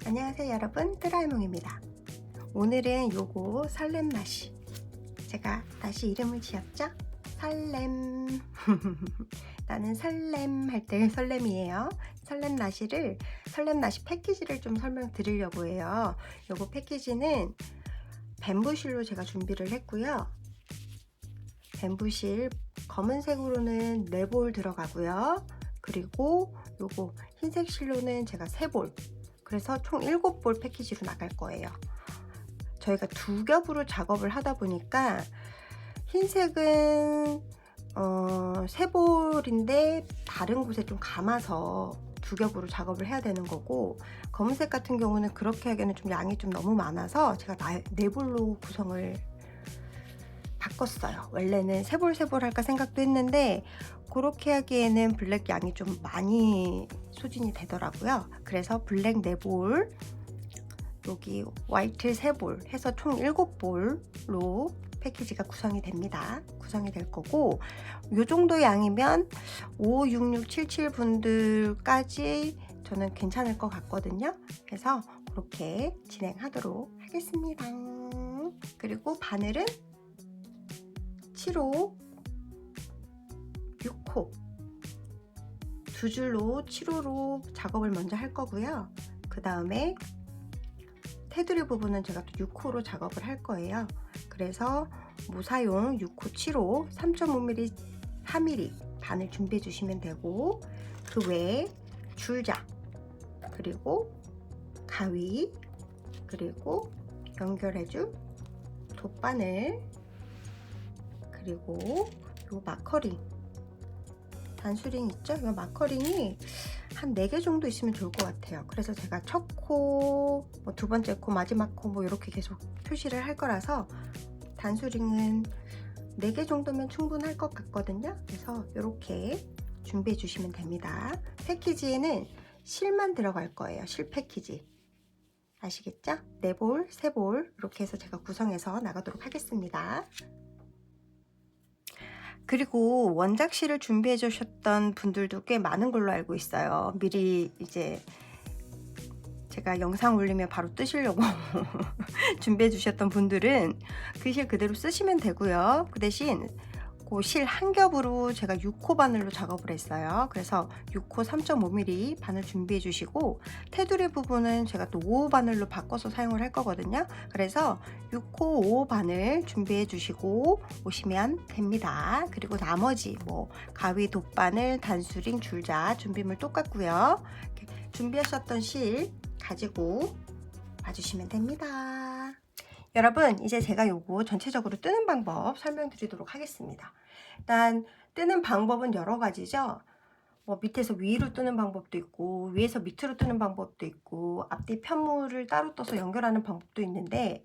안녕하세요 여러분, 뜨라이몽입니다. 오늘은 요거 설렘 나시, 제가 나시 이름을 지었죠? 설렘. 나는 설렘 할 때 설렘이에요. 설렘 나시를, 설렘 나시 패키지를 좀 설명드리려고 해요. 요거 패키지는 뱀부실로 제가 준비를 했고요. 뱀부실 검은색으로는 4볼 들어가고요. 그리고 요거 흰색 실로는 제가 3볼, 그래서 총 7볼 패키지로 나갈 거예요. 저희가 2겹으로 작업을 하다 보니까 흰색은 3볼인데 다른 곳에 좀 감아서 2겹으로 작업을 해야 되는 거고, 검은색 같은 경우는 그렇게 하기에는 좀 양이 좀 너무 많아서 제가 4볼로 구성을 바꿨어요. 원래는 3볼 할까 생각도 했는데 그렇게 하기에는 블랙 양이 좀 많이 소진이 되더라고요. 그래서 블랙 4볼, 여기 화이트 3볼 해서 총 7볼로 패키지가 구성이 됩니다. 구성이 될 거고, 요 정도 양이면 5, 6, 6, 7, 7 분들까지 저는 괜찮을 것 같거든요. 그래서 그렇게 진행하도록 하겠습니다. 그리고 바늘은 7호, 6호 2줄로 7호로 작업을 먼저 할 거고요. 그 다음에 테두리 부분은 제가 또 6호로 작업을 할 거예요. 그래서 모사용 6호, 7호 3.5mm, 4mm 바늘 준비해 주시면 되고, 그 외에 줄자, 그리고 가위, 그리고 연결해줄 돗바늘, 그리고 요 마커링, 단수링 있죠? 이 마커링이 한 4개 정도 있으면 좋을 것 같아요. 그래서 제가 첫 코, 뭐 2번째 코, 마지막 코 뭐 이렇게 계속 표시를 할 거라서 단수링은 4개 정도면 충분할 것 같거든요. 그래서 이렇게 준비해 주시면 됩니다. 패키지에는 실만 들어갈 거예요. 실 패키지. 아시겠죠? 4볼, 3볼 이렇게 해서 제가 구성해서 나가도록 하겠습니다. 그리고 원작실을 준비해 주셨던 분들도 꽤 많은 걸로 알고 있어요. 미리 이제 제가 영상 올리면 바로 뜨시려고 준비해 주셨던 분들은 그 실 그대로 쓰시면 되고요. 그 대신 그 실 한 겹으로 제가 6호 바늘로 작업을 했어요. 그래서 6호 3.5mm 바늘 준비해 주시고, 테두리 부분은 제가 또 5호 바늘로 바꿔서 사용을 할 거거든요. 그래서 6호 5호 바늘 준비해 주시고 오시면 됩니다. 그리고 나머지 뭐 가위, 돗바늘, 단수링, 줄자 준비물 똑같고요. 준비하셨던 실 가지고 와주시면 됩니다. 여러분, 이제 제가 요거 전체적으로 뜨는 방법 설명드리도록 하겠습니다. 일단 뜨는 방법은 여러 가지죠. 뭐 밑에서 위로 뜨는 방법도 있고, 위에서 밑으로 뜨는 방법도 있고, 앞뒤 편물을 따로 떠서 연결하는 방법도 있는데,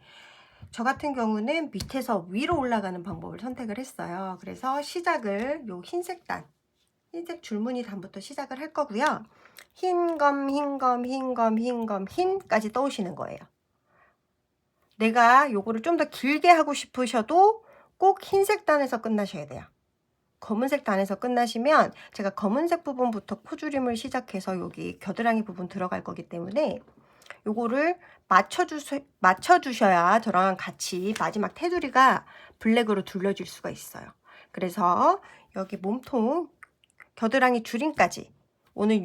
저 같은 경우는 밑에서 위로 올라가는 방법을 선택을 했어요. 그래서 시작을 요 흰색 단, 흰색 줄무늬 단부터 시작을 할 거고요. 흰검, 흰검, 흰검, 흰검, 흰까지 떠오시는 거예요. 내가 요거를 좀 더 길게 하고 싶으셔도 꼭 흰색 단에서 끝나셔야 돼요. 검은색 단에서 끝나시면 제가 검은색 부분부터 코줄임을 시작해서 여기 겨드랑이 부분 들어갈 거기 때문에 요거를 맞춰주셔야 저랑 같이 마지막 테두리가 블랙으로 둘러질 수가 있어요. 그래서 여기 몸통 겨드랑이 줄임까지 오늘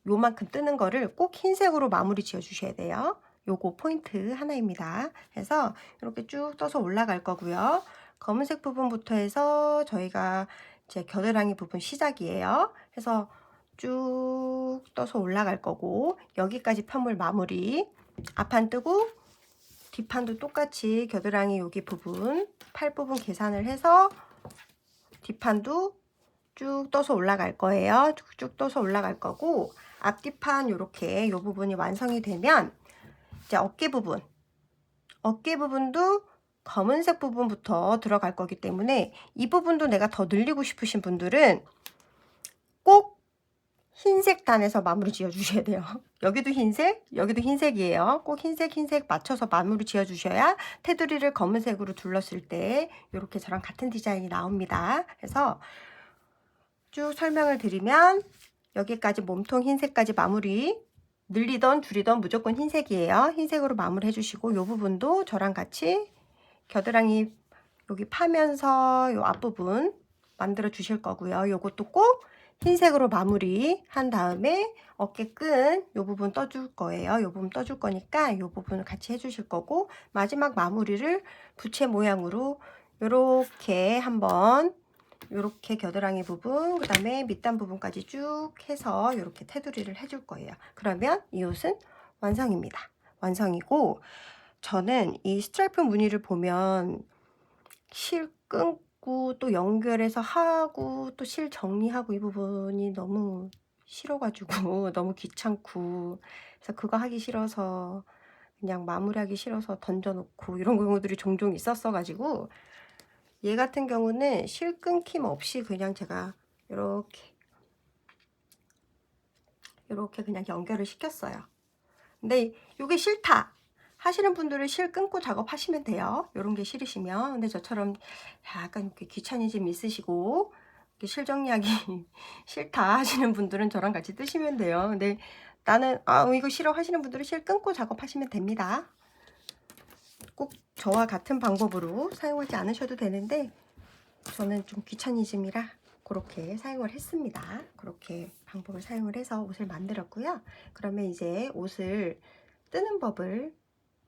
요만큼 뜨는 거를 꼭 흰색으로 마무리 지어 주셔야 돼요. 요거 포인트 하나입니다. 그래서 이렇게 쭉 떠서 올라갈 거고요. 검은색 부분부터 해서 저희가 이제 겨드랑이 부분 시작이에요. 해서 쭉 떠서 올라갈 거고, 여기까지 편물 마무리. 앞판 뜨고 뒷판도 똑같이 겨드랑이 여기 부분, 팔 부분 계산을 해서 뒷판도 쭉 떠서 올라갈 거예요. 쭉쭉 떠서 올라갈 거고, 앞뒤판 이렇게 이 부분이 완성이 되면 이제 어깨 부분도 검은색 부분부터 들어갈 거기 때문에 이 부분도 내가 더 늘리고 싶으신 분들은 꼭 흰색 단에서 마무리 지어 주셔야 돼요. 여기도 흰색, 여기도 흰색이에요. 꼭 흰색 맞춰서 마무리 지어 주셔야 테두리를 검은색으로 둘렀을 때 이렇게 저랑 같은 디자인이 나옵니다. 그래서 쭉 설명을 드리면 여기까지 몸통 흰색까지 마무리, 늘리던 줄이던 무조건 흰색이에요. 흰색으로 마무리 해주시고, 요 부분도 저랑 같이 겨드랑이 여기 파면서 요 앞부분 만들어 주실 거고요. 요것도 꼭 흰색으로 마무리 한 다음에 어깨끈 요 부분 떠줄 거예요. 요 부분 떠줄 거니까 요 부분을 같이 해주실 거고, 마지막 마무리를 부채 모양으로 요렇게 한번, 요렇게 겨드랑이 부분, 그 다음에 밑단 부분까지 쭉 해서 요렇게 테두리를 해줄 거예요. 그러면 이 옷은 완성입니다. 완성이고, 저는 이 스트라이프 무늬를 보면 실 끊고 또 연결해서 하고 또 실 정리하고 이 부분이 너무 싫어가지고 너무 귀찮고, 그래서 그거 하기 싫어서 그냥 마무리하기 싫어서 던져놓고 이런 경우들이 종종 있었어 가지고, 얘 같은 경우는 실 끊김 없이 그냥 제가 이렇게 그냥 연결을 시켰어요. 근데 이게 싫다 하시는 분들은 실 끊고 작업하시면 돼요. 이런 게 싫으시면. 근데 저처럼 약간 이렇게 귀차니즘 있으시고 이렇게 실 정리하기 싫다 하시는 분들은 저랑 같이 뜨시면 돼요. 근데 나는 이거 싫어 하시는 분들은 실 끊고 작업하시면 됩니다. 꼭 저와 같은 방법으로 사용하지 않으셔도 되는데, 저는 좀 귀차니즘이라 그렇게 사용을 했습니다. 그렇게 방법을 사용을 해서 옷을 만들었고요. 그러면 이제 옷을 뜨는 법을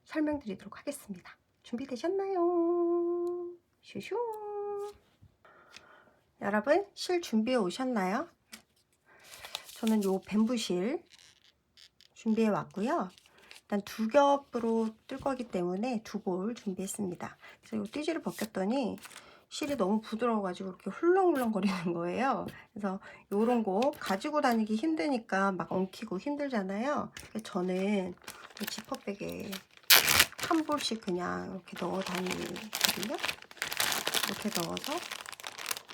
설명드리도록 하겠습니다. 준비되셨나요? 슈슈. 여러분, 실 준비해 오셨나요? 저는 요 뱀부실 준비해 왔고요. 일단 두 겹으로 뜰 거기 때문에 두 볼 준비했습니다. 그래서 요 띠지를 벗겼더니 실이 너무 부드러워가지고 이렇게 훌렁훌렁 거리는 거예요. 그래서 요런 거 가지고 다니기 힘드니까 막 엉키고 힘들잖아요. 그래서 저는 지퍼백에 한 볼씩 그냥 이렇게 넣어 다니거든요. 이렇게 넣어서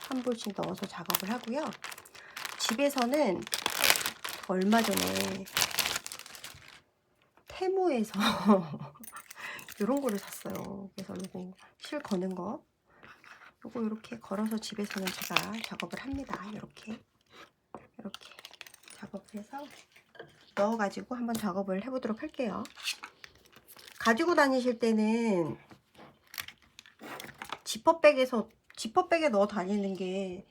한 볼씩 넣어서 작업을 하고요. 집에서는 얼마 전에 테무에서 이런 거를 샀어요. 그래서 요거 실 거는 거, 요거 이렇게 걸어서 집에서는 제가 작업을 합니다. 이렇게 작업을 해서 넣어가지고 한번 작업을 해보도록 할게요. 가지고 다니실 때는 지퍼백에 넣어 다니는 게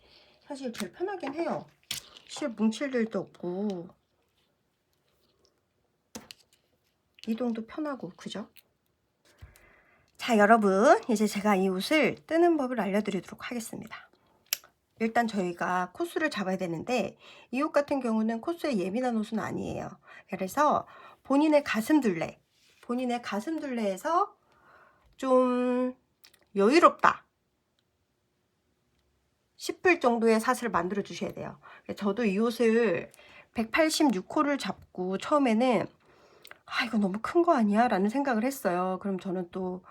사실 제일 편하긴 해요. 실 뭉칠들도 없고 이동도 편하고, 그죠? 자, 여러분, 이제 제가 이 옷을 뜨는 법을 알려드리도록 하겠습니다. 일단 저희가 코스를 잡아야 되는데, 이 옷 같은 경우는 코스에 예민한 옷은 아니에요. 그래서 본인의 가슴둘레에서 좀 여유롭다 싶을 정도의 사슬을 만들어 주셔야 돼요. 저도 이 옷을 186호를 잡고 처음에는 이거 너무 큰 거 아니야? 라는 생각을 했어요. 그럼 저는 또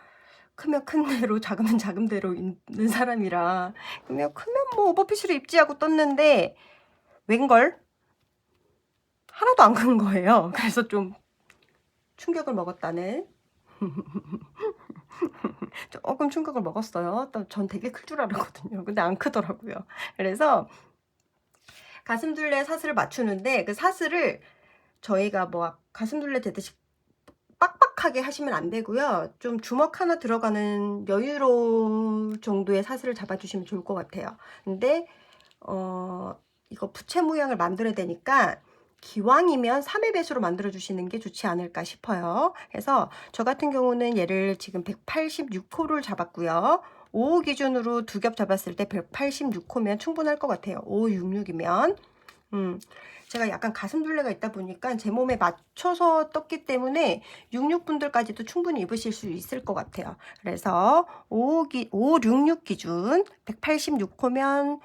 크면 큰 대로 작으면 작은 대로 있는 사람이라, 크면 뭐 오버핏으로 입지 하고 떴는데 웬걸 하나도 안 큰 거예요. 그래서 좀 충격을 먹었다는 조금 충격을 먹었어요. 또 전 되게 클 줄 알았거든요. 근데 안 크더라고요. 그래서 가슴둘레 사슬을 맞추는데, 그 사슬을 저희가 뭐 가슴둘레 되듯이 빡빡하게 하시면 안 되고요. 좀 주먹 하나 들어가는 여유로운 정도의 사슬을 잡아주시면 좋을 것 같아요. 근데 이거 부채 모양을 만들어야 되니까 기왕이면 3의 배수로 만들어 주시는 게 좋지 않을까 싶어요. 그래서 저 같은 경우는 얘를 지금 186호를 잡았고요. 5호 기준으로 두 겹 잡았을 때 186호면 충분할 것 같아요. 566이면 제가 약간 가슴둘레가 있다 보니까 제 몸에 맞춰서 떴기 때문에 66분들까지도 충분히 입으실 수 있을 것 같아요. 그래서 566 기준 186호면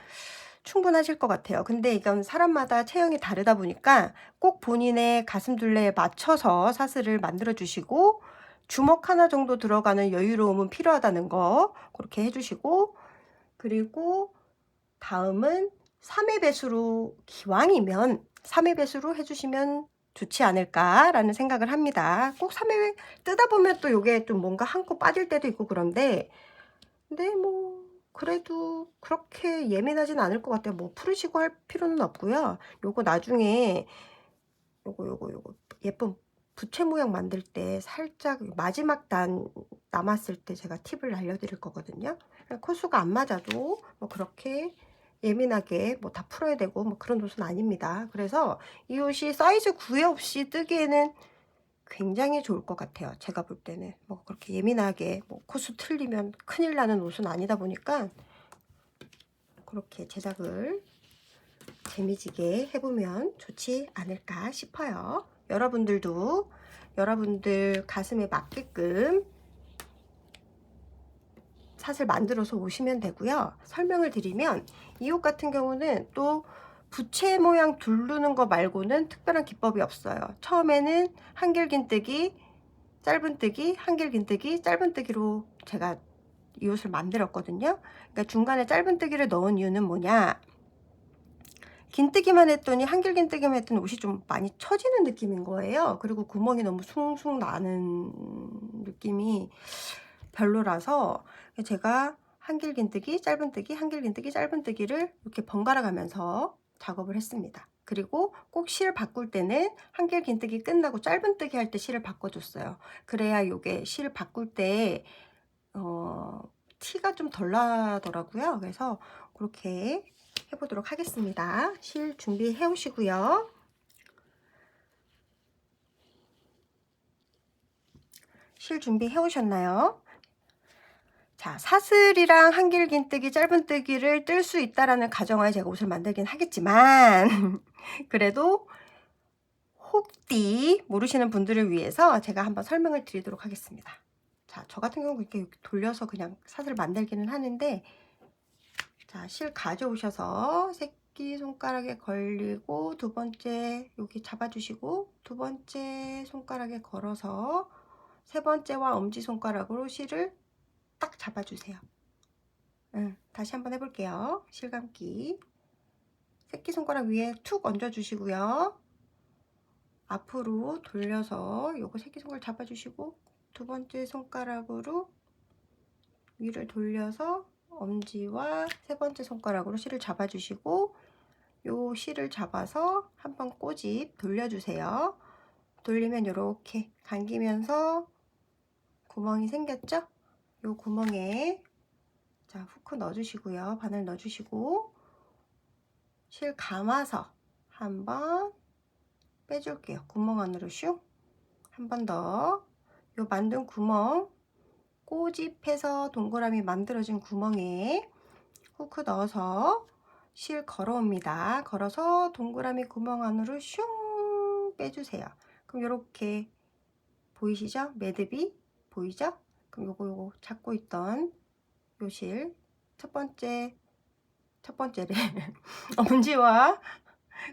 충분하실 것 같아요. 근데 이건 사람마다 체형이 다르다 보니까 꼭 본인의 가슴둘레에 맞춰서 사슬을 만들어 주시고, 주먹 하나 정도 들어가는 여유로움은 필요하다는 거 그렇게 해주시고, 그리고 다음은 3의 배수로, 기왕이면 3의 배수로 해주시면 좋지 않을까라는 생각을 합니다. 꼭 3회 뜨다 보면 또 이게 좀 뭔가 한코 빠질 때도 있고 그런데, 근데 뭐 그래도 그렇게 예민하진 않을 것 같아요. 뭐 풀으시고 할 필요는 없고요. 요거 나중에 요거 예쁜 부채 모양 만들 때 살짝 마지막 단 남았을 때 제가 팁을 알려드릴 거거든요. 코수가 안 맞아도 뭐 그렇게 예민하게 뭐 다 풀어야 되고 뭐 그런 옷은 아닙니다. 그래서 이 옷이 사이즈 구애 없이 뜨기에는 굉장히 좋을 것 같아요. 제가 볼 때는 뭐 그렇게 예민하게 뭐 코수 틀리면 큰일 나는 옷은 아니다 보니까 그렇게 제작을 재미지게 해보면 좋지 않을까 싶어요. 여러분들도 여러분들 가슴에 맞게끔 샷을 만들어서 오시면 되고요. 설명을 드리면 이 옷 같은 경우는 또 부채 모양 두르는 거 말고는 특별한 기법이 없어요. 처음에는 한길긴뜨기, 짧은뜨기, 한길긴뜨기, 짧은뜨기로 제가 이 옷을 만들었거든요. 그러니까 중간에 짧은뜨기를 넣은 이유는 뭐냐, 긴뜨기만 했더니 한길긴뜨기만 했더니 옷이 좀 많이 처지는 느낌인 거예요. 그리고 구멍이 너무 숭숭 나는 느낌이 별로라서 제가 한길긴뜨기, 짧은뜨기, 한길긴뜨기, 짧은뜨기를 이렇게 번갈아 가면서 작업을 했습니다. 그리고 꼭 실 바꿀 때는 한길긴뜨기 끝나고 짧은뜨기 할 때 실을 바꿔줬어요. 그래야 요게 실 바꿀 때 티가 좀 덜 나더라고요. 그래서 그렇게 해보도록 하겠습니다. 실 준비해 오시고요. 실 준비해 오셨나요? 자, 사슬이랑 한길긴뜨기, 짧은뜨기를 뜰 수 있다라는 가정하에 제가 옷을 만들긴 하겠지만 그래도 혹디 모르시는 분들을 위해서 제가 한번 설명을 드리도록 하겠습니다. 자, 저 같은 경우는 이렇게 돌려서 그냥 사슬을 만들기는 하는데, 자, 실 가져오셔서 새끼손가락에 걸리고 두 번째 여기 잡아주시고 두 번째 손가락에 걸어서 세 번째와 엄지손가락으로 실을 딱 잡아주세요. 다시 한번 해볼게요. 실감기. 새끼손가락 위에 툭 얹어주시고요. 앞으로 돌려서 요거 새끼손가락 잡아주시고 두 번째 손가락으로 위를 돌려서 엄지와 세 번째 손가락으로 실을 잡아주시고 요 실을 잡아서 한번 꼬집 돌려주세요. 돌리면 이렇게 감기면서 구멍이 생겼죠? 요 구멍에 자 후크 넣어주시고요. 바늘 넣어주시고 실 감아서 한번 빼줄게요. 구멍 안으로 슉 한 번 더. 요 만든 구멍 꼬집해서 동그라미 만들어진 구멍에 후크 넣어서 실 걸어옵니다. 걸어서 동그라미 구멍 안으로 슝 빼주세요. 그럼 이렇게 보이시죠? 매듭이 보이죠? 그럼 요거 잡고 있던 요 실 첫 번째를 엄지와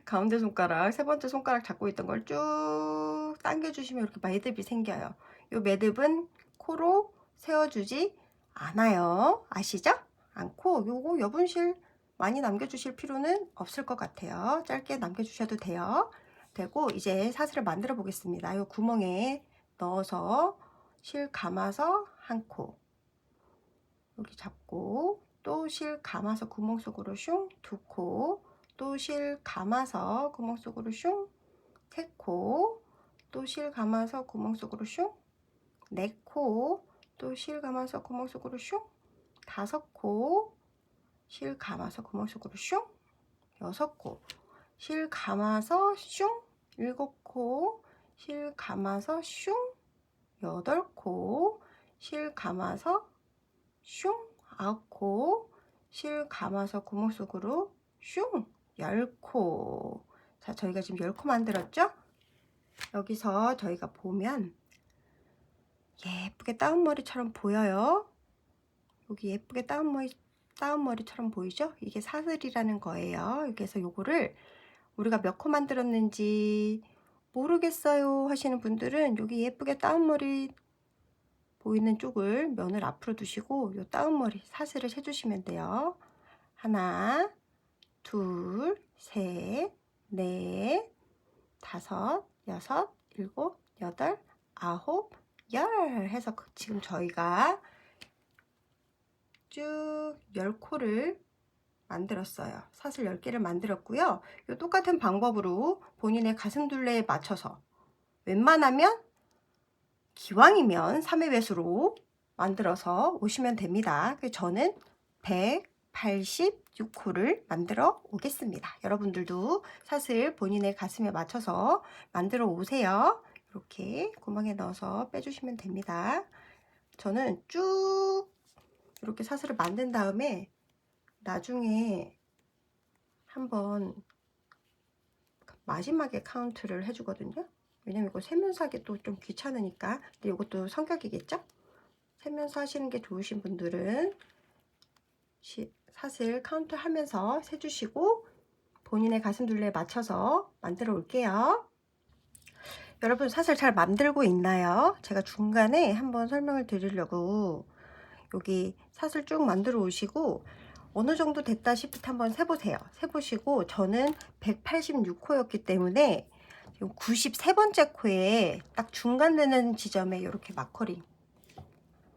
가운데 손가락 세 번째 손가락 잡고 있던 걸 쭉 당겨주시면 이렇게 매듭이 생겨요. 요 매듭은 코로 세워주지 않아요. 아시죠? 않고 요거 여분실 많이 남겨주실 필요는 없을 것 같아요. 짧게 남겨주셔도 돼요. 되고 이제 사슬을 만들어 보겠습니다. 요 구멍에 넣어서 실 감아서 한 코 여기 잡고 또 실 감아서 구멍 속으로 슝 두 코 또 실 감아서 구멍 속으로 슝 세 코 또 실 감아서 구멍 속으로 슝 네 코 또 실 감아서 구멍 속으로 슝 다섯 코 실 감아서 구멍 속으로 슝 여섯 코 실 감아서 슝 일곱 코 실 감아서 슝 여덟 코 실 감아서 슝 아홉 코 실 감아서 구멍 속으로 슝 10코. 자, 저희가 지금 10코 만들었죠? 여기서 저희가 보면 예쁘게 다운머리처럼 보여요. 여기 예쁘게 다운머리처럼 보이죠? 이게 사슬이라는 거예요. 그래서 요거를 우리가 몇 코 만들었는지 모르겠어요 하시는 분들은 여기 예쁘게 다운머리 보이는 쪽을 면을 앞으로 두시고 요 다운머리 사슬을 해주시면 돼요. 하나, 둘, 셋, 넷, 다섯, 여섯, 일곱, 여덟, 아홉, 열 해서 지금 저희가 쭉 10코를 만들었어요. 사슬 10개를 만들었고요. 요 똑같은 방법으로 본인의 가슴둘레에 맞춰서 웬만하면 기왕이면 3회 배수로 만들어서 오시면 됩니다. 저는 186호를 만들어 오겠습니다. 여러분들도 사슬 본인의 가슴에 맞춰서 만들어 오세요. 이렇게 구멍에 넣어서 빼주시면 됩니다. 저는 쭉 이렇게 사슬을 만든 다음에 나중에 한번 마지막에 카운트를 해주거든요. 왜냐면 이거 세면서 하기 또 좀 귀찮으니까. 근데 이것도 성격이겠죠? 세면서 하시는 게 좋으신 분들은 사슬 카운트 하면서 세주시고 본인의 가슴 둘레에 맞춰서 만들어 올게요. 여러분 사슬 잘 만들고 있나요? 제가 중간에 한번 설명을 드리려고 여기 사슬 쭉 만들어 오시고 어느 정도 됐다 싶을 때 한번 세보세요. 세보시고 저는 186호였기 때문에 93번째 코에 딱 중간 되는 지점에 이렇게 마커링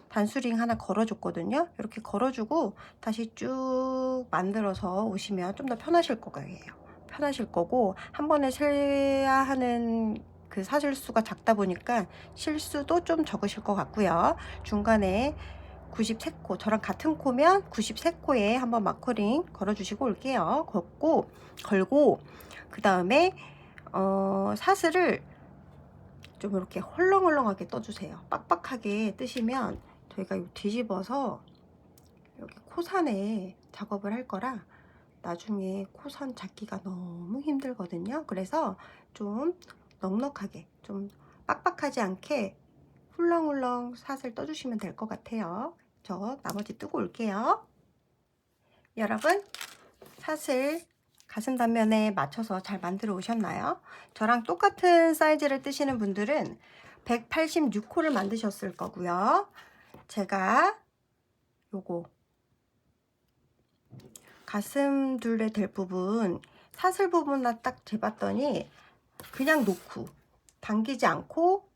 단수링 하나 걸어줬거든요. 이렇게 걸어주고 다시 쭉 만들어서 오시면 좀 더 편하실 거예요. 편하실 거고 한 번에 세야 하는 그 사슬 수가 작다 보니까 실수도 좀 적으실 것 같고요. 중간에 93코, 저랑 같은 코면 93코에 한번 마커링 걸어주시고 올게요. 걸고 그 다음에 사슬을 좀 이렇게 헐렁헐렁하게 떠주세요. 빡빡하게 뜨시면 저희가 뒤집어서 여기 코산에 작업을 할 거라 나중에 코산 잡기가 너무 힘들거든요. 그래서 좀 넉넉하게, 좀 빡빡하지 않게 훌렁훌렁 사슬 떠주시면 될 것 같아요. 저 나머지 뜨고 올게요. 여러분 사슬 가슴 단면에 맞춰서 잘 만들어 오셨나요? 저랑 똑같은 사이즈를 뜨시는 분들은 186호를 만드셨을 거고요. 제가 요거 가슴 둘레 될 부분 사슬 부분만 딱 재봤더니 그냥 놓고 당기지 않고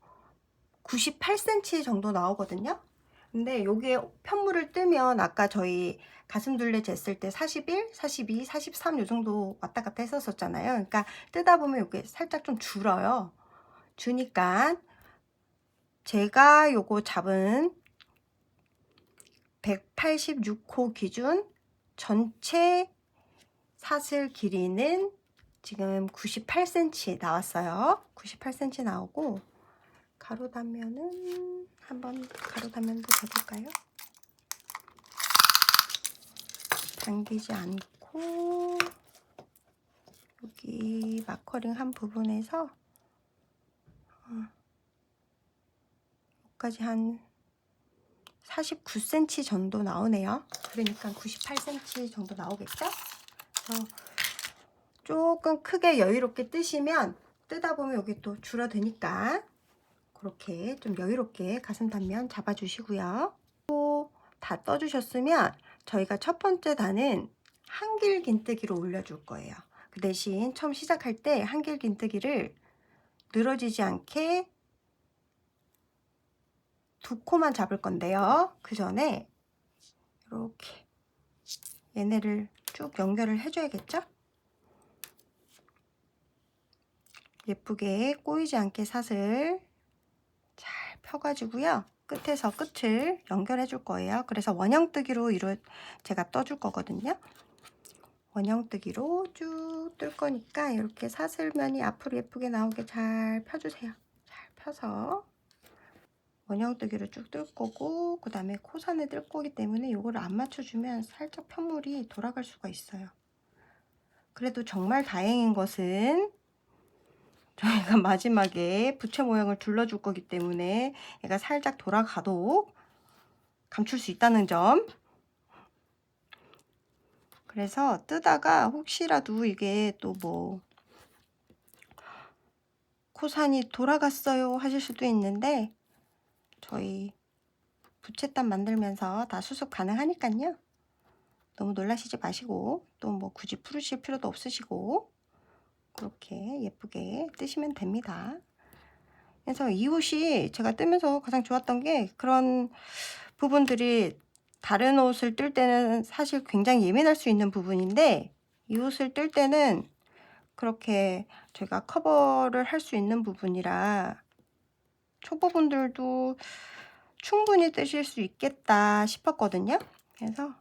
98cm 정도 나오거든요. 근데 여기에 편물을 뜨면 아까 저희 가슴 둘레 쟀을 때 41, 42, 43 요 정도 왔다 갔다 했었잖아요. 그러니까 뜨다 보면 이게 살짝 좀 줄어요. 주니까 제가 요거 잡은 186호 기준 전체 사슬 길이는 지금 98cm 나왔어요. 98cm 나오고 가로 단면은 한번 가로 단면도 재볼까요? 당기지 않고 여기 마커링 한 부분에서 여기까지 한 49cm 정도 나오네요. 그러니까 98cm 정도 나오겠죠? 그래서 조금 크게 여유롭게 뜨시면 뜨다 보면 여기 또 줄어드니까 그렇게 좀 여유롭게 가슴 단면 잡아주시고요. 또 다 떠주셨으면 저희가 첫 번째 단은 한길 긴뜨기로 올려줄 거예요. 그 대신 처음 시작할 때 한길 긴뜨기를 늘어지지 않게 두 코만 잡을 건데요. 그 전에 이렇게 얘네를 쭉 연결을 해줘야겠죠? 예쁘게 꼬이지 않게 사슬 잘 펴가지고요. 끝에서 끝을 연결해 줄 거예요. 그래서 원형뜨기로 제가 떠줄 거거든요. 원형뜨기로 쭉 뜰 거니까 이렇게 사슬면이 앞으로 예쁘게 나오게 잘 펴주세요. 잘 펴서 원형뜨기로 쭉 뜰 거고 그 다음에 코산에 뜰 거기 때문에 이거를 안 맞춰주면 살짝 편물이 돌아갈 수가 있어요. 그래도 정말 다행인 것은 저희가 마지막에 부채 모양을 둘러줄 거기 때문에 얘가 살짝 돌아가도 감출 수 있다는 점. 그래서 뜨다가 혹시라도 이게 또 뭐 코산이 돌아갔어요 하실 수도 있는데 저희 부채단 만들면서 다 수습 가능하니까요. 너무 놀라시지 마시고 또 뭐 굳이 풀으실 필요도 없으시고 그렇게 예쁘게 뜨시면 됩니다. 그래서 이 옷이 제가 뜨면서 가장 좋았던 게 그런 부분들이 다른 옷을 뜰 때는 사실 굉장히 예민할 수 있는 부분인데 이 옷을 뜰 때는 그렇게 제가 커버를 할 수 있는 부분이라 초보분들도 충분히 뜨실 수 있겠다 싶었거든요. 그래서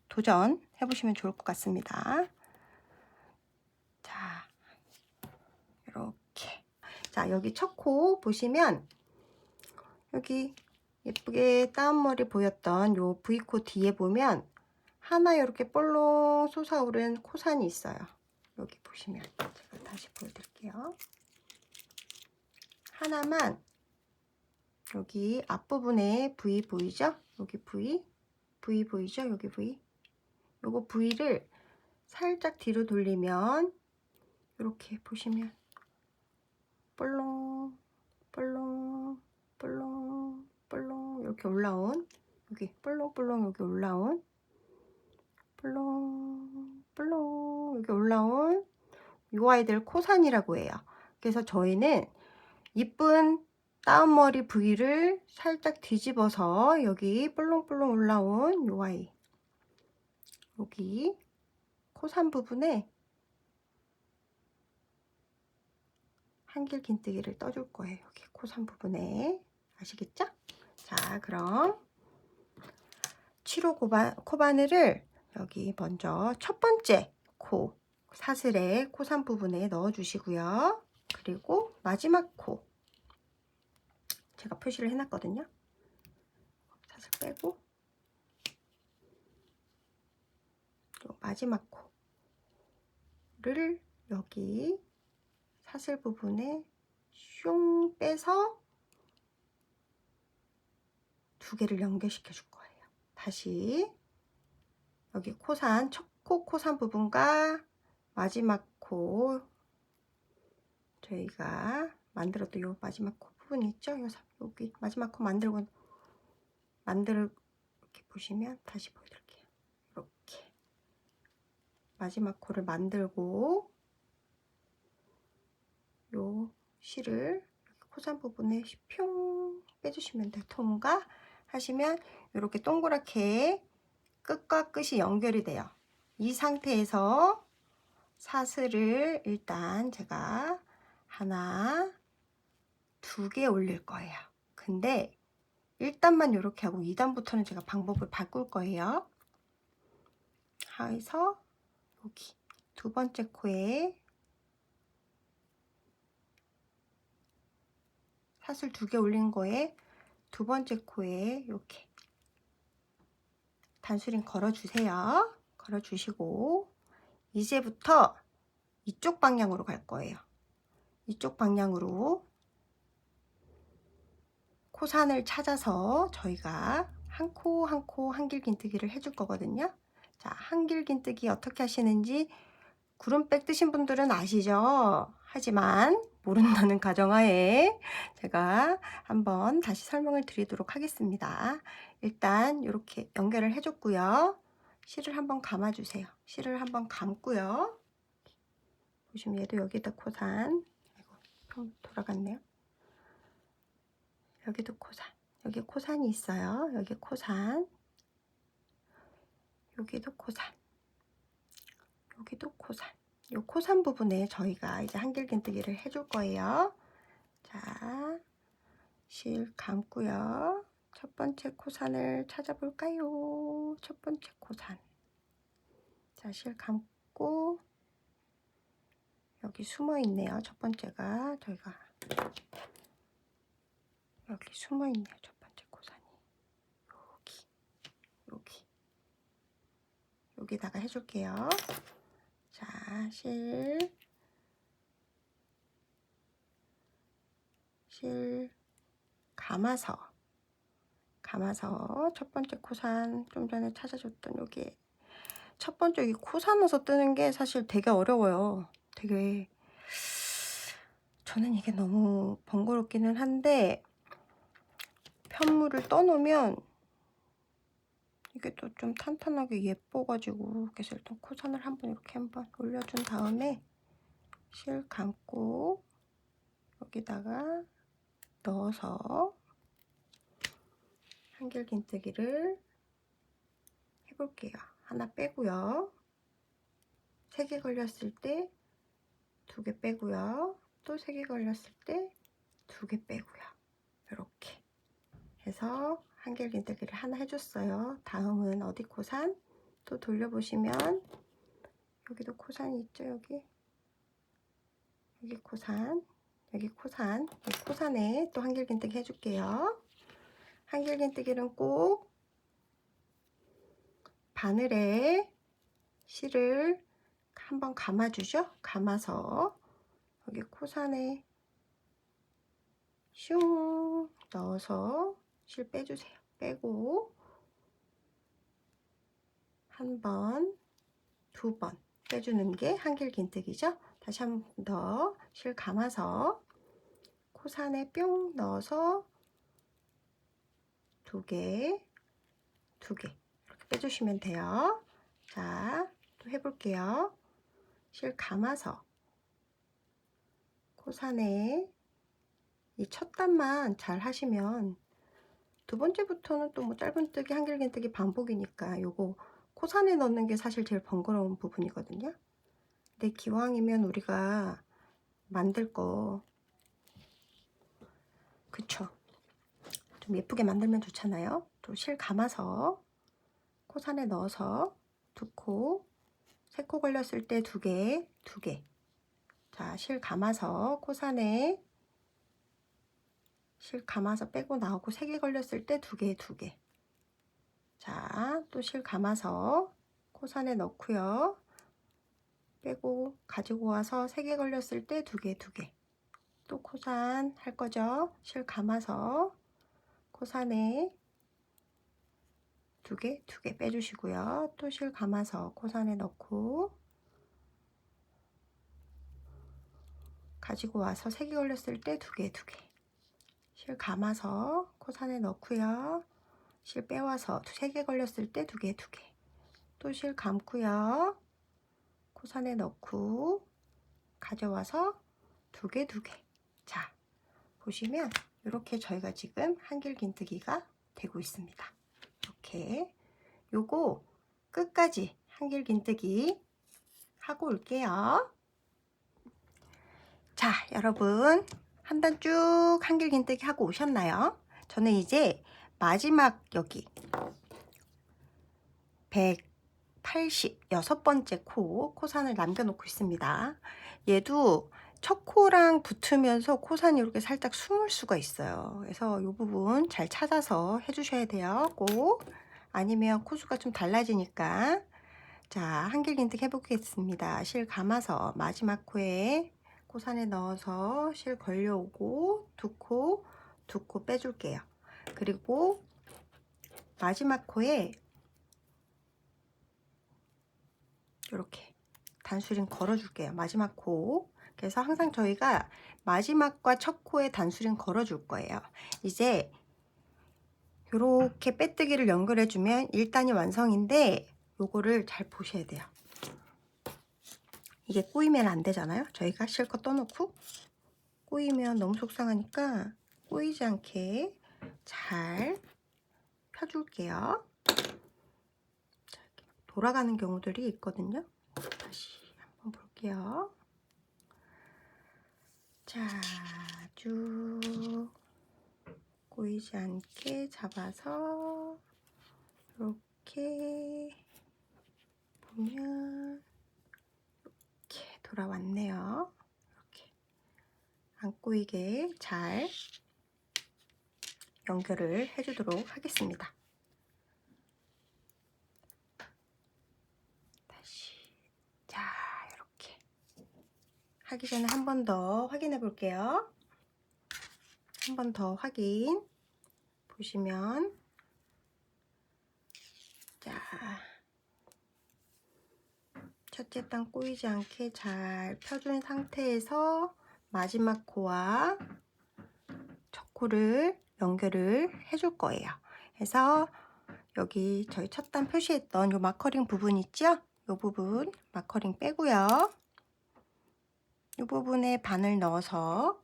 도전해 보시면 좋을 것 같습니다. 자, 이렇게. 자, 여기 첫 코 보시면 여기 예쁘게 다운머리 보였던 요 V코 뒤에 보면 하나 이렇게 볼록 솟아오른 코산이 있어요. 여기 보시면 제가 다시 보여드릴게요. 하나만 여기 앞부분에 V 보이죠? 여기 V 보이죠? 여기 V. 요거 V를 살짝 뒤로 돌리면 이렇게 보시면 볼록 볼록 볼록 볼록 이렇게 올라온, 여기 볼록볼록 여기 올라온, 볼록 여기 올라온 요 아이들 코산이라고 해요. 그래서 저희는 이쁜 다운머리 V를 살짝 뒤집어서 여기 볼록볼록 올라온 요 아이, 여기 코산 부분에 한길 긴뜨기를 떠줄 거예요. 여기 코산 부분에. 아시겠죠? 자, 그럼 7호 코바늘을 여기 먼저 첫 번째 코 사슬에 코산 부분에 넣어 주시고요. 그리고 마지막 코 제가 표시를 해놨거든요. 사슬 빼고 마지막 코를 여기 사슬 부분에 슝 빼서 두 개를 연결시켜 줄 거예요. 다시 여기 코산, 첫 코 코산 부분과 마지막 코, 저희가 만들었던 요 마지막 코 부분 있죠? 여기 마지막 코 만들고 이렇게 보시면 다시 보여드릴게요. 이렇게 마지막 코를 만들고 요 실을 코산 부분에 뿅 빼주시면 돼요. 통과 하시면 이렇게 동그랗게 끝과 끝이 연결이 돼요. 이 상태에서 사슬을 일단 제가 하나, 두 개 올릴 거예요. 근데 1단만 이렇게 하고 2단부터는 제가 방법을 바꿀 거예요. 해서 여기 두 번째 코에 사슬 두 개 올린 거에 두 번째 코에 이렇게 단수링 걸어주세요. 걸어주시고 이제부터 이쪽 방향으로 갈 거예요. 이쪽 방향으로 코산을 찾아서 저희가 한 코 한 코 한길긴뜨기를 해줄 거거든요. 자, 한길긴뜨기 어떻게 하시는지 구름백 뜨신 분들은 아시죠? 하지만 모른다는 가정하에 제가 한번 다시 설명을 드리도록 하겠습니다. 일단 이렇게 연결을 해줬고요. 실을 한번 감아주세요. 실을 한번 감고요. 보시면 얘도 여기다 코산, 아이고, 돌아갔네요. 여기도 코산, 여기 코산이 있어요. 여기 코산, 여기도 코산, 여기도 코산. 이 코산 부분에 저희가 이제 한길긴뜨기를 해줄 거예요. 자, 실 감고요. 첫 번째 코산을 찾아볼까요? 첫 번째 코산. 자, 실 감고 여기 숨어 있네요. 첫 번째가 저희가 여기 숨어 있네요. 첫 번째 코산이 여기다가 해줄게요. 자, 실 감아서 첫 번째 코산 좀 전에 찾아줬던 여기 첫 번째 이 코산에서 뜨는 게 사실 되게 어려워요. 되게 저는 이게 너무 번거롭기는 한데 편물을 떠놓으면 이게 또 좀 탄탄하게 예뻐가지고 그래서 일단 코산을 한번 이렇게 한번 올려준 다음에 실 감고 여기다가 넣어서 한길긴뜨기를 해볼게요. 하나 빼고요. 3개 걸렸을 때 두 개 빼고요. 또 3개 걸렸을 때 2개 빼고요. 이렇게 해서 한길긴뜨기를 하나 해줬어요. 다음은 어디 코산? 또 돌려보시면 여기도 코산이 있죠. 여기 코산, 여기 코산, 이 코산에 또 한길긴뜨기 해줄게요. 한길긴뜨기는 꼭 바늘에 실을 한번 감아주죠. 감아서 여기 코산에 슝 넣어서 실 빼주세요. 빼고 한 번, 2번 빼주는 게 한길긴뜨기죠. 다시 한 번 더 실 감아서 코산에 뿅 넣어서 2개, 2개 이렇게 빼주시면 돼요. 자, 또 해볼게요. 실 감아서 코산에 이 첫 단만 잘 하시면 두 번째부터는 또 뭐 짧은뜨기, 한길긴뜨기 반복이니까 요거 코산에 넣는 게 사실 제일 번거로운 부분이거든요. 근데 기왕이면 우리가 만들 거 그쵸? 좀 예쁘게 만들면 좋잖아요. 또 실 감아서 코산에 넣어서 2코, 3코 걸렸을 때 2개, 2개. 자, 실 감아서 코산에 실 감아서 빼고 나오고 3개 걸렸을 때 2개, 2개. 자, 또 실 감아서 코산에 넣고요. 빼고 가지고 와서 3개 걸렸을 때 2개, 2개. 또 코산 할 거죠. 실 감아서 코산에 2개, 2개 빼주시고요. 또 실 감아서 코산에 넣고 가지고 와서 3개 걸렸을 때 2개, 2개. 실 감아서 코산에 넣고요. 실 빼와서 3개 걸렸을 때 2개, 2개. 또 실 감고요. 코산에 넣고 가져와서 2개, 2개. 자, 보시면 이렇게 저희가 지금 한길긴뜨기가 되고 있습니다. 이렇게 요거 끝까지 한길긴뜨기 하고 올게요. 자, 여러분 한 단 쭉 한길긴뜨기 하고 오셨나요? 저는 이제 마지막 여기 186번째 코산을 남겨놓고 있습니다. 얘도 첫 코랑 붙으면서 코산이 이렇게 살짝 숨을 수가 있어요. 그래서 이 부분 잘 찾아서 해주셔야 돼요. 꼭. 아니면 코수가 좀 달라지니까. 자, 한길긴뜨기 해보겠습니다. 실 감아서 마지막 코에 코산에 넣어서 실 걸려오고 2코, 2코 빼줄게요. 그리고 마지막 코에 이렇게 단수링 걸어줄게요. 마지막 코. 그래서 항상 저희가 마지막과 첫 코에 단수링 걸어줄 거예요. 이제 이렇게 빼뜨기를 연결해주면 1단이 완성인데 요거를 잘 보셔야 돼요. 이게 꼬이면 안 되잖아요. 저희가 실컷 떠놓고 꼬이면 너무 속상하니까 꼬이지 않게 잘 펴줄게요. 돌아가는 경우들이 있거든요. 다시 한번 볼게요. 자, 쭉 꼬이지 않게 잡아서 이렇게 보면 이렇게 돌아왔네요. 이렇게 안 꼬이게 잘 연결을 해주도록 하겠습니다. 다시 자, 이렇게 하기 전에 한 번 더 확인해 볼게요. 한 번 더 확인 보시면 자, 첫째 단 꼬이지 않게 잘 펴준 상태에서 마지막 코와 첫 코를 연결을 해줄 거예요. 그래서 여기 저희 첫 단 표시했던 요 마커링 부분 있죠? 요 부분 마커링 빼고요. 이 부분에 바늘 넣어서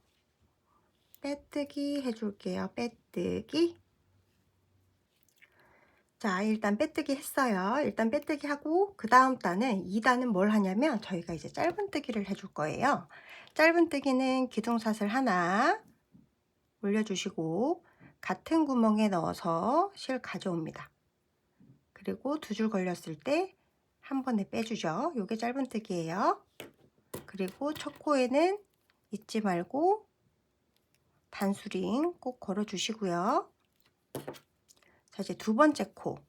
빼뜨기 해줄게요. 빼뜨기. 자, 일단 빼뜨기 했어요. 일단 빼뜨기 하고 그 다음 단은 2단은 뭘 하냐면 저희가 이제 짧은뜨기를 해줄 거예요. 짧은뜨기는 기둥사슬 하나 올려주시고 같은 구멍에 넣어서 실 가져옵니다. 그리고 두 줄 걸렸을 때 한 번에 빼주죠. 요게 짧은뜨기예요. 그리고 첫 코에는 잊지 말고 단수링 꼭 걸어 주시고요. 자, 이제 두 번째 코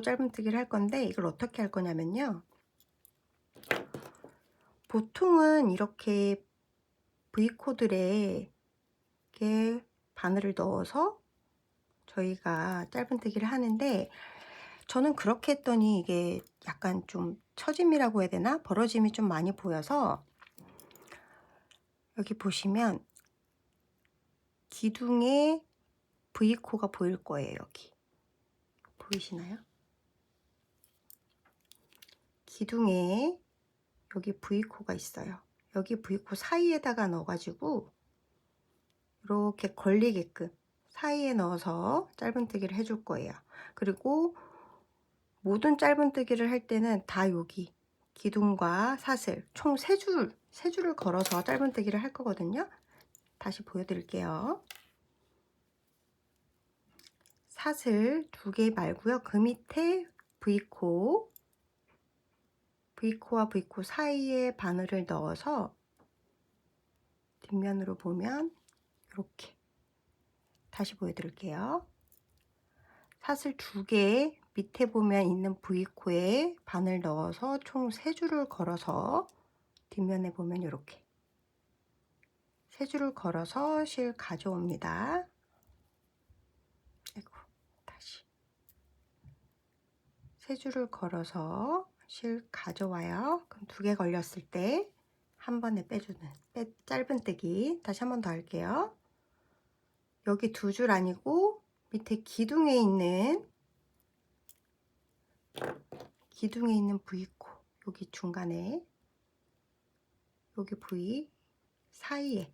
짧은뜨기를 할 건데 이걸 어떻게 할 거냐면요. 보통은 이렇게 V코들에 이렇게 바늘을 넣어서 저희가 짧은뜨기를 하는데 저는 그렇게 했더니 이게 약간 좀 처짐이라고 해야 되나? 벌어짐이 좀 많이 보여서 여기 보시면 기둥에 V코가 보일 거예요. 여기 보이시나요? 기둥에 여기 V코가 있어요. 여기 V코 사이에다가 넣어가지고 이렇게 걸리게끔 사이에 넣어서 짧은뜨기를 해줄 거예요. 그리고 모든 짧은뜨기를 할 때는 다 여기 기둥과 사슬 총 3줄을 걸어서 짧은뜨기를 할 거거든요. 다시 보여드릴게요. 사슬 2개 말고요. 그 밑에 V코와 V코 사이에 바늘을 넣어서 뒷면으로 보면 이렇게 다시 보여드릴게요. 사슬 2개 밑에 보면 있는 V코에 바늘 넣어서 총 3줄을 걸어서 뒷면에 보면 이렇게 3줄을 걸어서 실 가져옵니다. 아이고, 다시 3줄을 걸어서 실 가져와요. 그럼 2개 걸렸을 때 한 번에 빼주는 짧은뜨기. 다시 한 번 더 할게요. 여기 2줄 아니고 밑에 기둥에 있는 V코 여기 중간에 여기 V 사이에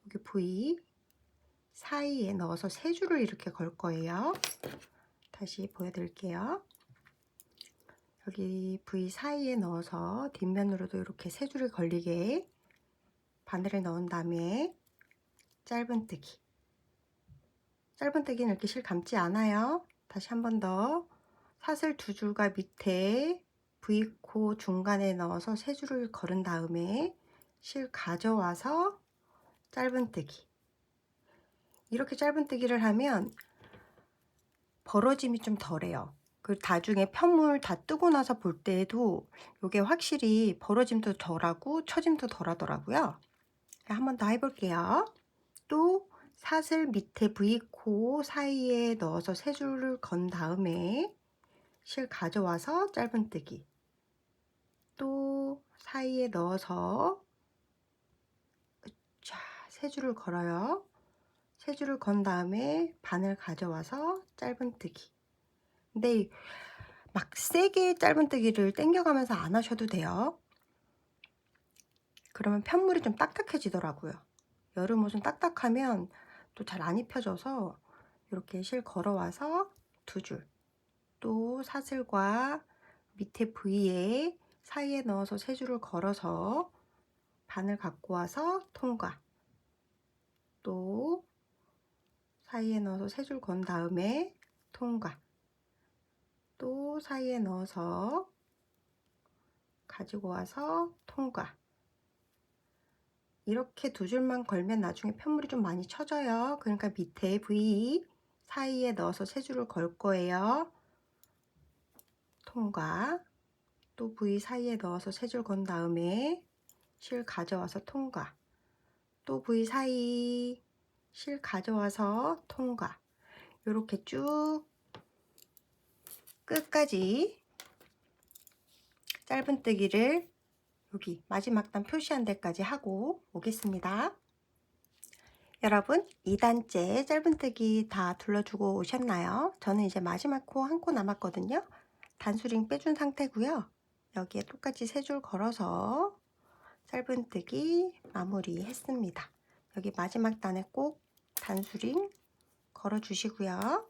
여기 V 사이에 넣어서 3줄을 이렇게 걸 거예요. 다시 보여드릴게요. 여기 V 사이에 넣어서 뒷면으로도 이렇게 3줄을 걸리게 바늘을 넣은 다음에 짧은뜨기는 이렇게 실 감지 않아요. 다시 한 번 더 사슬 2줄과 밑에 V코 중간에 넣어서 3줄을 걸은 다음에 실 가져와서 짧은뜨기. 이렇게 짧은뜨기를 하면 벌어짐이 좀 덜해요. 그 나중에 편물 다 뜨고 나서 볼 때에도 이게 확실히 벌어짐도 덜하고 처짐도 덜하더라고요. 한 번 더 해볼게요. 또 사슬 밑에 V코 사이에 넣어서 3줄을 건 다음에 실 가져와서 짧은뜨기. 또 사이에 넣어서 자 3줄을 걸어요. 3줄을 건 다음에 바늘 가져와서 짧은뜨기. 근데 막 세게 짧은뜨기를 당겨가면서 안 하셔도 돼요. 그러면 편물이 좀 딱딱해지더라고요. 여름 옷은 딱딱하면 또 잘 안 입혀져서 이렇게 실 걸어와서 2줄, 또 사슬과 밑에 V에 사이에 넣어서 3줄을 걸어서 바늘 갖고 와서 통과, 또 사이에 넣어서 3줄 건 다음에 통과, 또 사이에 넣어서 가지고 와서 통과. 이렇게 2줄만 걸면 나중에 편물이 좀 많이 쳐져요. 그러니까 밑에 V 사이에 넣어서 3줄을 걸 거예요. 통과. 또 V 사이에 넣어서 3줄 건 다음에 실 가져와서 통과. 또 V 사이 실 가져와서 통과. 이렇게 쭉 끝까지 짧은뜨기를 여기 마지막 단 표시한 데까지 하고 오겠습니다. 여러분 2단째 짧은뜨기 다 둘러주고 오셨나요? 저는 이제 마지막 코 한 코 남았거든요. 단수링 빼준 상태고요. 여기에 똑같이 3줄 걸어서 짧은뜨기 마무리 했습니다. 여기 마지막 단에 꼭 단수링 걸어 주시고요.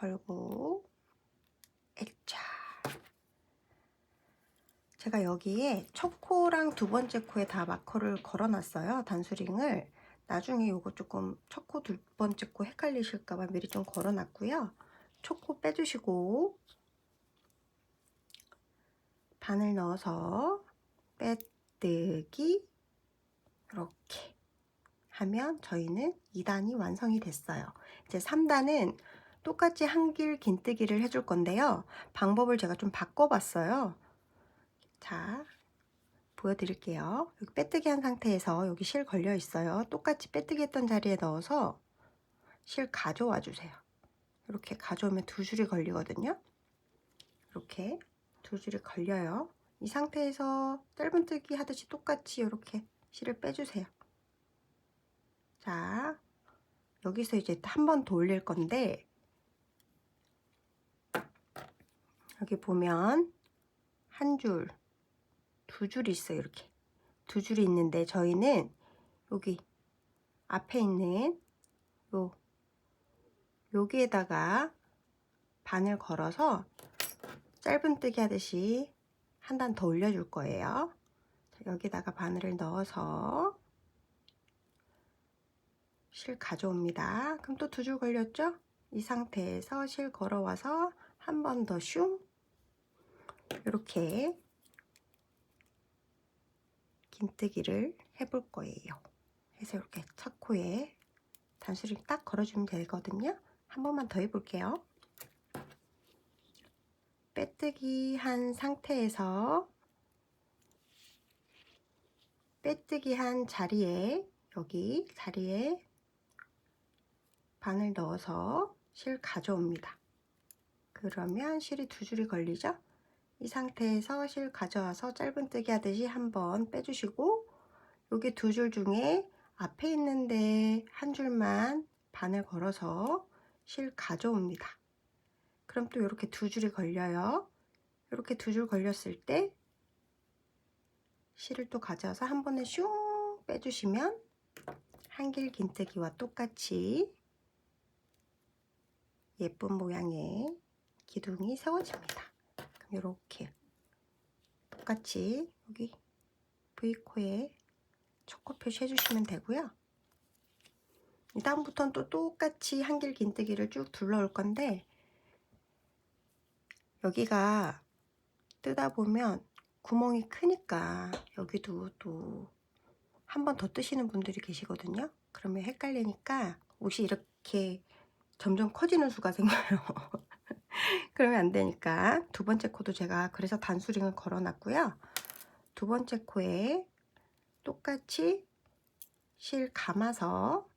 걸고 액자. 제가 여기에 첫 코랑 두 번째 코에 다 마커를 걸어놨어요. 단수링을. 나중에 요거 조금 첫 코, 두 번째 코 헷갈리실까봐 미리 좀 걸어놨고요. 첫 코 빼주시고 바늘 넣어서 빼뜨기 이렇게 하면 저희는 2단이 완성이 됐어요. 이제 3단은 똑같이 한길 긴뜨기를 해줄 건데요. 방법을 제가 좀 바꿔봤어요. 자, 보여드릴게요. 여기 빼뜨기 한 상태에서 여기 실 걸려 있어요. 똑같이 빼뜨기 했던 자리에 넣어서 실 가져와 주세요. 이렇게 가져오면 두 줄이 걸리거든요. 이렇게 두 줄이 걸려요. 이 상태에서 짧은뜨기 하듯이 똑같이 이렇게 실을 빼주세요. 자, 여기서 이제 한 번 더 올릴 건데 여기 보면 한 줄, 두 줄이 있어요. 이렇게 두 줄이 있는데 저희는 여기 앞에 있는 여기에다가 바늘 걸어서 짧은뜨기 하듯이 한 단 더 올려줄 거예요. 여기다가 바늘을 넣어서 실 가져옵니다. 그럼 또 두 줄 걸렸죠? 이 상태에서 실 걸어와서 한 번 더 슝 이렇게 긴뜨기를 해볼 거예요. 그래서 이렇게 첫 코에 단수를 딱 걸어주면 되거든요. 한 번만 더 해볼게요. 빼뜨기 한 상태에서 빼뜨기 한 자리에 여기 자리에 바늘 넣어서 실 가져옵니다. 그러면 실이 두 줄이 걸리죠? 이 상태에서 실 가져와서 짧은뜨기 하듯이 한번 빼주시고 여기 두 줄 중에 앞에 있는데 한 줄만 바늘 걸어서 실 가져옵니다. 그럼 또 이렇게 두 줄이 걸려요. 이렇게 두 줄 걸렸을 때 실을 또 가져와서 한 번에 슝 빼주시면 한길 긴뜨기와 똑같이 예쁜 모양의 기둥이 세워집니다. 그럼 이렇게 똑같이 여기 V코에 초코 표시 해주시면 되고요. 다음부터는 또 똑같이 한길 긴뜨기를 쭉 둘러올 건데 여기가 뜨다 보면 구멍이 크니까 여기도 또 한 번 더 뜨시는 분들이 계시거든요. 그러면 헷갈리니까 옷이 이렇게 점점 커지는 수가 생겨요. 그러면 안 되니까 두 번째 코도 제가 그래서 단수링을 걸어 놨고요. 두 번째 코에 똑같이 실 감아서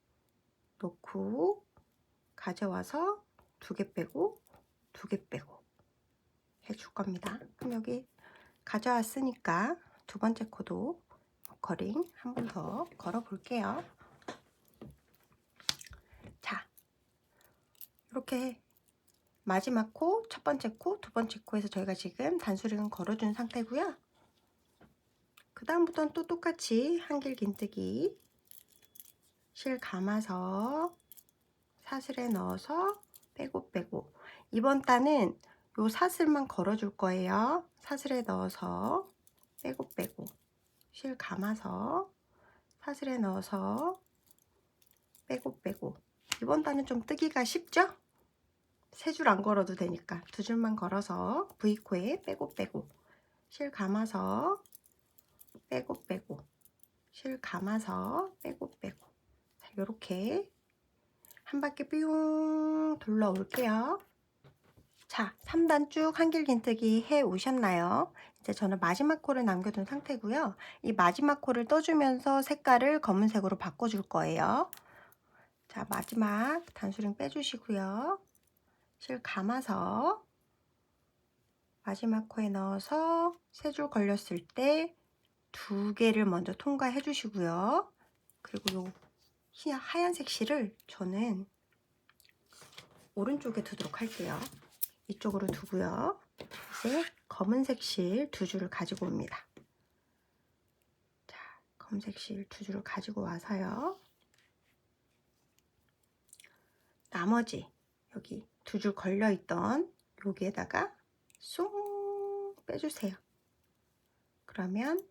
놓고 가져와서 두 개 빼고 두 개 빼고 해줄 겁니다. 그럼 여기 가져왔으니까 두 번째 코도 거링 한 번 더 걸어 볼게요. 자, 이렇게 마지막 코, 첫 번째 코, 두 번째 코에서 저희가 지금 단수링을 걸어준 상태고요. 그 다음부터는 또 똑같이 한길 긴뜨기 실 감아서 사슬에 넣어서 빼고 빼고 이번 단은 요 사슬만 걸어줄 거예요. 사슬에 넣어서 빼고 빼고 실 감아서 사슬에 넣어서 빼고 빼고 이번 단은 좀 뜨기가 쉽죠? 세 줄 안 걸어도 되니까 두 줄만 걸어서 V코에 빼고 빼고 실 감아서 빼고 빼고 실 감아서 빼고 빼고 자, 요렇게 한 바퀴 뿅 둘러 올게요. 자, 3단 쭉 한길 긴뜨기 해 오셨나요? 이제 저는 마지막 코를 남겨둔 상태고요. 이 마지막 코를 떠주면서 색깔을 검은색으로 바꿔줄 거예요. 자, 마지막 단수링 빼주시고요. 실 감아서 마지막 코에 넣어서 세 줄 걸렸을 때 두 개를 먼저 통과해 주시고요. 그리고 요 하얀색 실을 저는 오른쪽에 두도록 할게요. 이쪽으로 두고요. 이제 검은색 실 두 줄을 가지고 옵니다. 자, 검은색 실 두 줄을 가지고 와서요. 나머지 여기 두 줄 걸려있던 여기에다가 쏙 빼주세요. 그러면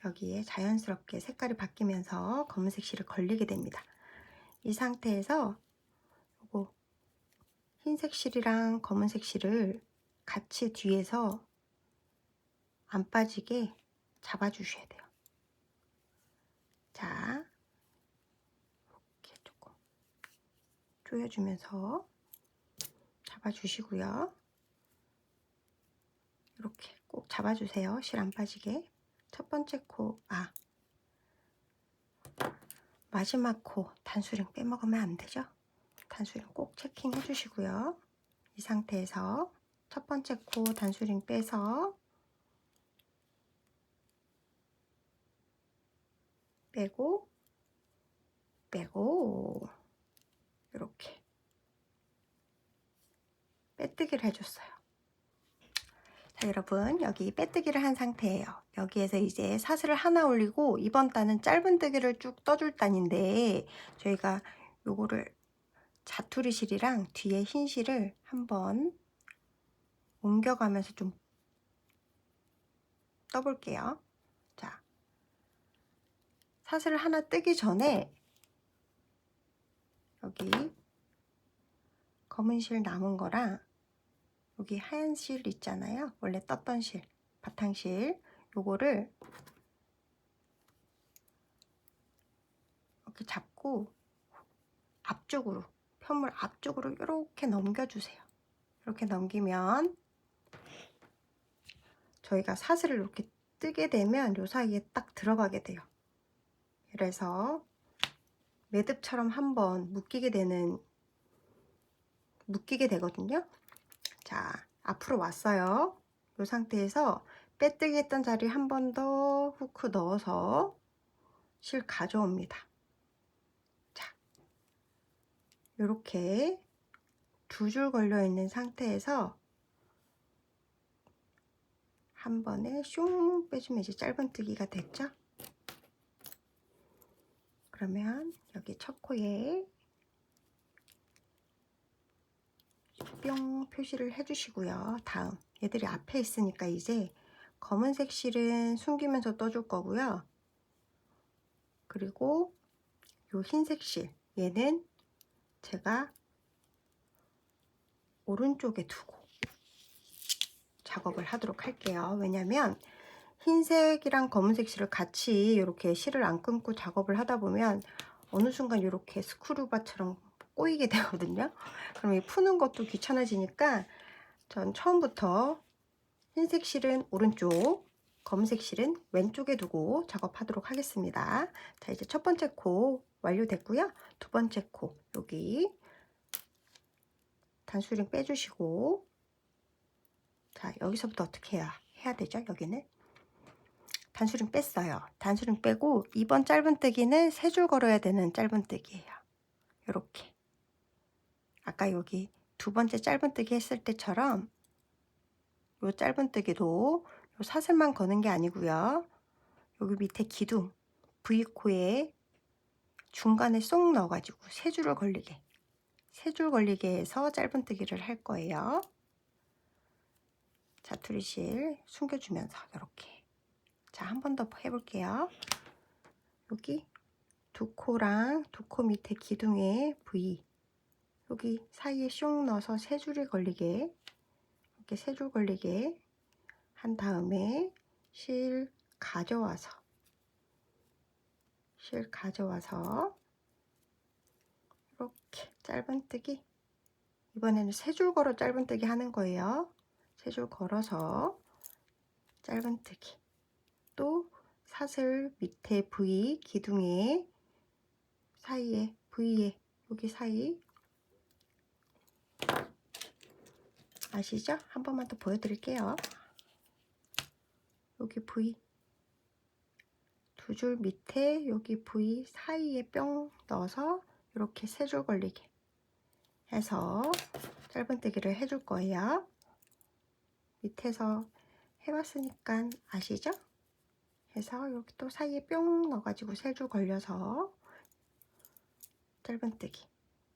여기에 자연스럽게 색깔이 바뀌면서 검은색 실을 걸리게 됩니다. 이 상태에서 요거 흰색 실이랑 검은색 실을 같이 뒤에서 안 빠지게 잡아주셔야 돼요. 자, 이렇게 조금 조여주면서 잡아주시고요. 이렇게 꼭 잡아주세요. 실 안 빠지게. 첫 번째 코, 마지막 코 단수링 빼먹으면 안 되죠? 단수링 꼭 체킹해 주시고요. 이 상태에서 첫 번째 코 단수링 빼서 빼고 이렇게 빼뜨기를 해줬어요. 자, 여러분 여기 빼뜨기를 한 상태예요. 여기에서 이제 사슬을 하나 올리고 이번 단은 짧은뜨기를 쭉 떠줄 단인데 저희가 요거를 자투리 실이랑 뒤에 흰 실을 한번 옮겨가면서 좀 떠볼게요. 자, 사슬을 하나 뜨기 전에 여기 검은 실 남은 거랑 여기 하얀 실 있잖아요. 원래 떴던 실, 바탕실, 요거를 이렇게 잡고 앞쪽으로, 편물 앞쪽으로 이렇게 넘겨주세요. 이렇게 넘기면 저희가 사슬을 이렇게 뜨게 되면 요 사이에 딱 들어가게 돼요. 그래서 매듭처럼 한번 묶이게 되거든요. 자, 앞으로 왔어요. 이 상태에서 빼뜨기 했던 자리에 한 번 더 후크 넣어서 실 가져옵니다. 자, 이렇게 두 줄 걸려 있는 상태에서 한 번에 슝 빼주면 이제 짧은뜨기가 됐죠? 그러면 여기 첫 코에 뿅 표시를 해주시고요. 다음 얘들이 앞에 있으니까 이제 검은색 실은 숨기면서 떠줄 거고요. 그리고 요 흰색 실 얘는 제가 오른쪽에 두고 작업을 하도록 할게요. 왜냐면 흰색이랑 검은색 실을 같이 이렇게 실을 안 끊고 작업을 하다 보면 어느 순간 이렇게 스크류바처럼 꼬이게 되거든요. 그럼 이 푸는 것도 귀찮아지니까 전 처음부터 흰색 실은 오른쪽, 검은색 실은 왼쪽에 두고 작업하도록 하겠습니다. 자, 이제 첫 번째 코 완료됐고요. 두 번째 코 여기 단수링 빼주시고, 자, 여기서부터 어떻게 해야 되죠? 여기는 단수링 뺐어요. 단수링 빼고 이번 짧은뜨기는 세 줄 걸어야 되는 짧은뜨기예요. 이렇게 아까 여기 두 번째 짧은뜨기 했을 때처럼 요 짧은뜨기도 요 사슬만 거는 게 아니고요. 여기 밑에 기둥 V코에 중간에 쏙 넣어가지고 세 줄을 걸리게 해서 짧은뜨기를 할 거예요. 자투리실 숨겨주면서 이렇게. 자, 한 번 더 해볼게요. 여기 두 코랑 두 코 밑에 기둥에 V 여기 사이에 쏙 넣어서 세 줄이 걸리게 이렇게 세 줄 걸리게 한 다음에 실 가져와서 이렇게 짧은뜨기, 이번에는 세 줄 걸어 짧은뜨기 하는 거예요. 세 줄 걸어서 짧은뜨기, 또 사슬 밑에 V 기둥에 사이에 V에 여기 사이 아시죠? 한 번만 더 보여드릴게요. 여기 V 두 줄 밑에 여기 V 사이에 뿅 넣어서 이렇게 세 줄 걸리게 해서 짧은뜨기를 해줄 거예요. 밑에서 해봤으니까 아시죠? 해서 여기 또 사이에 뿅 넣어가지고 세 줄 걸려서 짧은뜨기,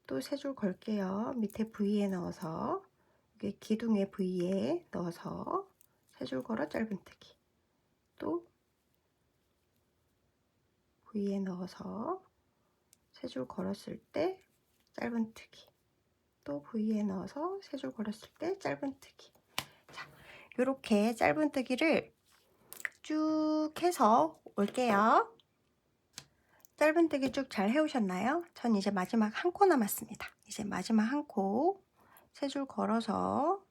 또 3줄 걸게요. 밑에 V에 넣어서 여기 기둥의 V에 넣어서 3줄 걸어 짧은뜨기, 또 V에 넣어서 3줄 걸었을 때 짧은뜨기, 또 V에 넣어서 3줄 걸었을 때 짧은뜨기. 자, 이렇게 짧은뜨기를 쭉 해서 올게요. 짧은뜨기 쭉 잘 해오셨나요? 전 이제 마지막 한 코 남았습니다. 이제 마지막 한 코 3줄 걸어서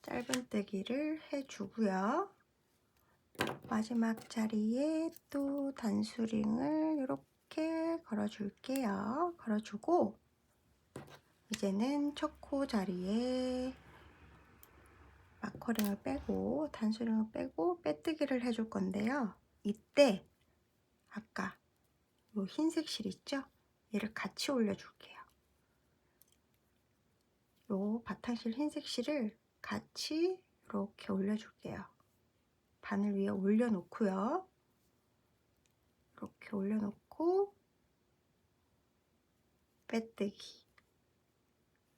짧은뜨기를 해주고요. 마지막 자리에 또 단수링을 이렇게 걸어줄게요. 걸어주고 이제는 첫 코 자리에 마커링을 빼고 단수링을 빼고 빼뜨기를 해줄 건데요. 이때 아까 요 흰색 실 있죠? 얘를 같이 올려줄게요. 요 바탕실 흰색 실을 같이 이렇게 올려줄게요. 바늘 위에 올려놓고요. 이렇게 올려놓고 빼뜨기,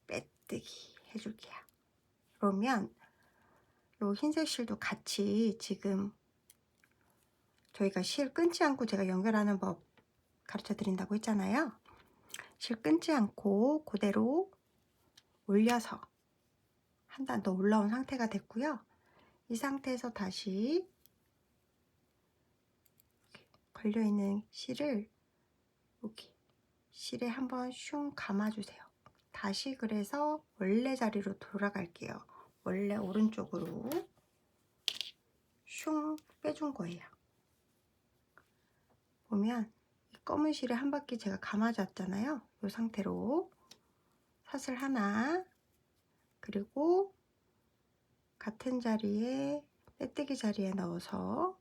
빼뜨기 해줄게요. 그러면 요 흰색 실도 같이 지금 저희가 실 끊지 않고 제가 연결하는 법 가르쳐 드린다고 했잖아요. 실 끊지 않고 그대로 올려서 한 단 더 올라온 상태가 됐고요. 이 상태에서 다시 걸려있는 실을 여기 실에 한번 슝 감아주세요. 다시 그래서 원래 자리로 돌아갈게요. 원래 오른쪽으로 슝 빼준 거예요. 보면 이 검은 실에 한 바퀴 제가 감아줬잖아요. 이 상태로 사슬 하나, 그리고 같은 자리에 빼뜨기 자리에 넣어서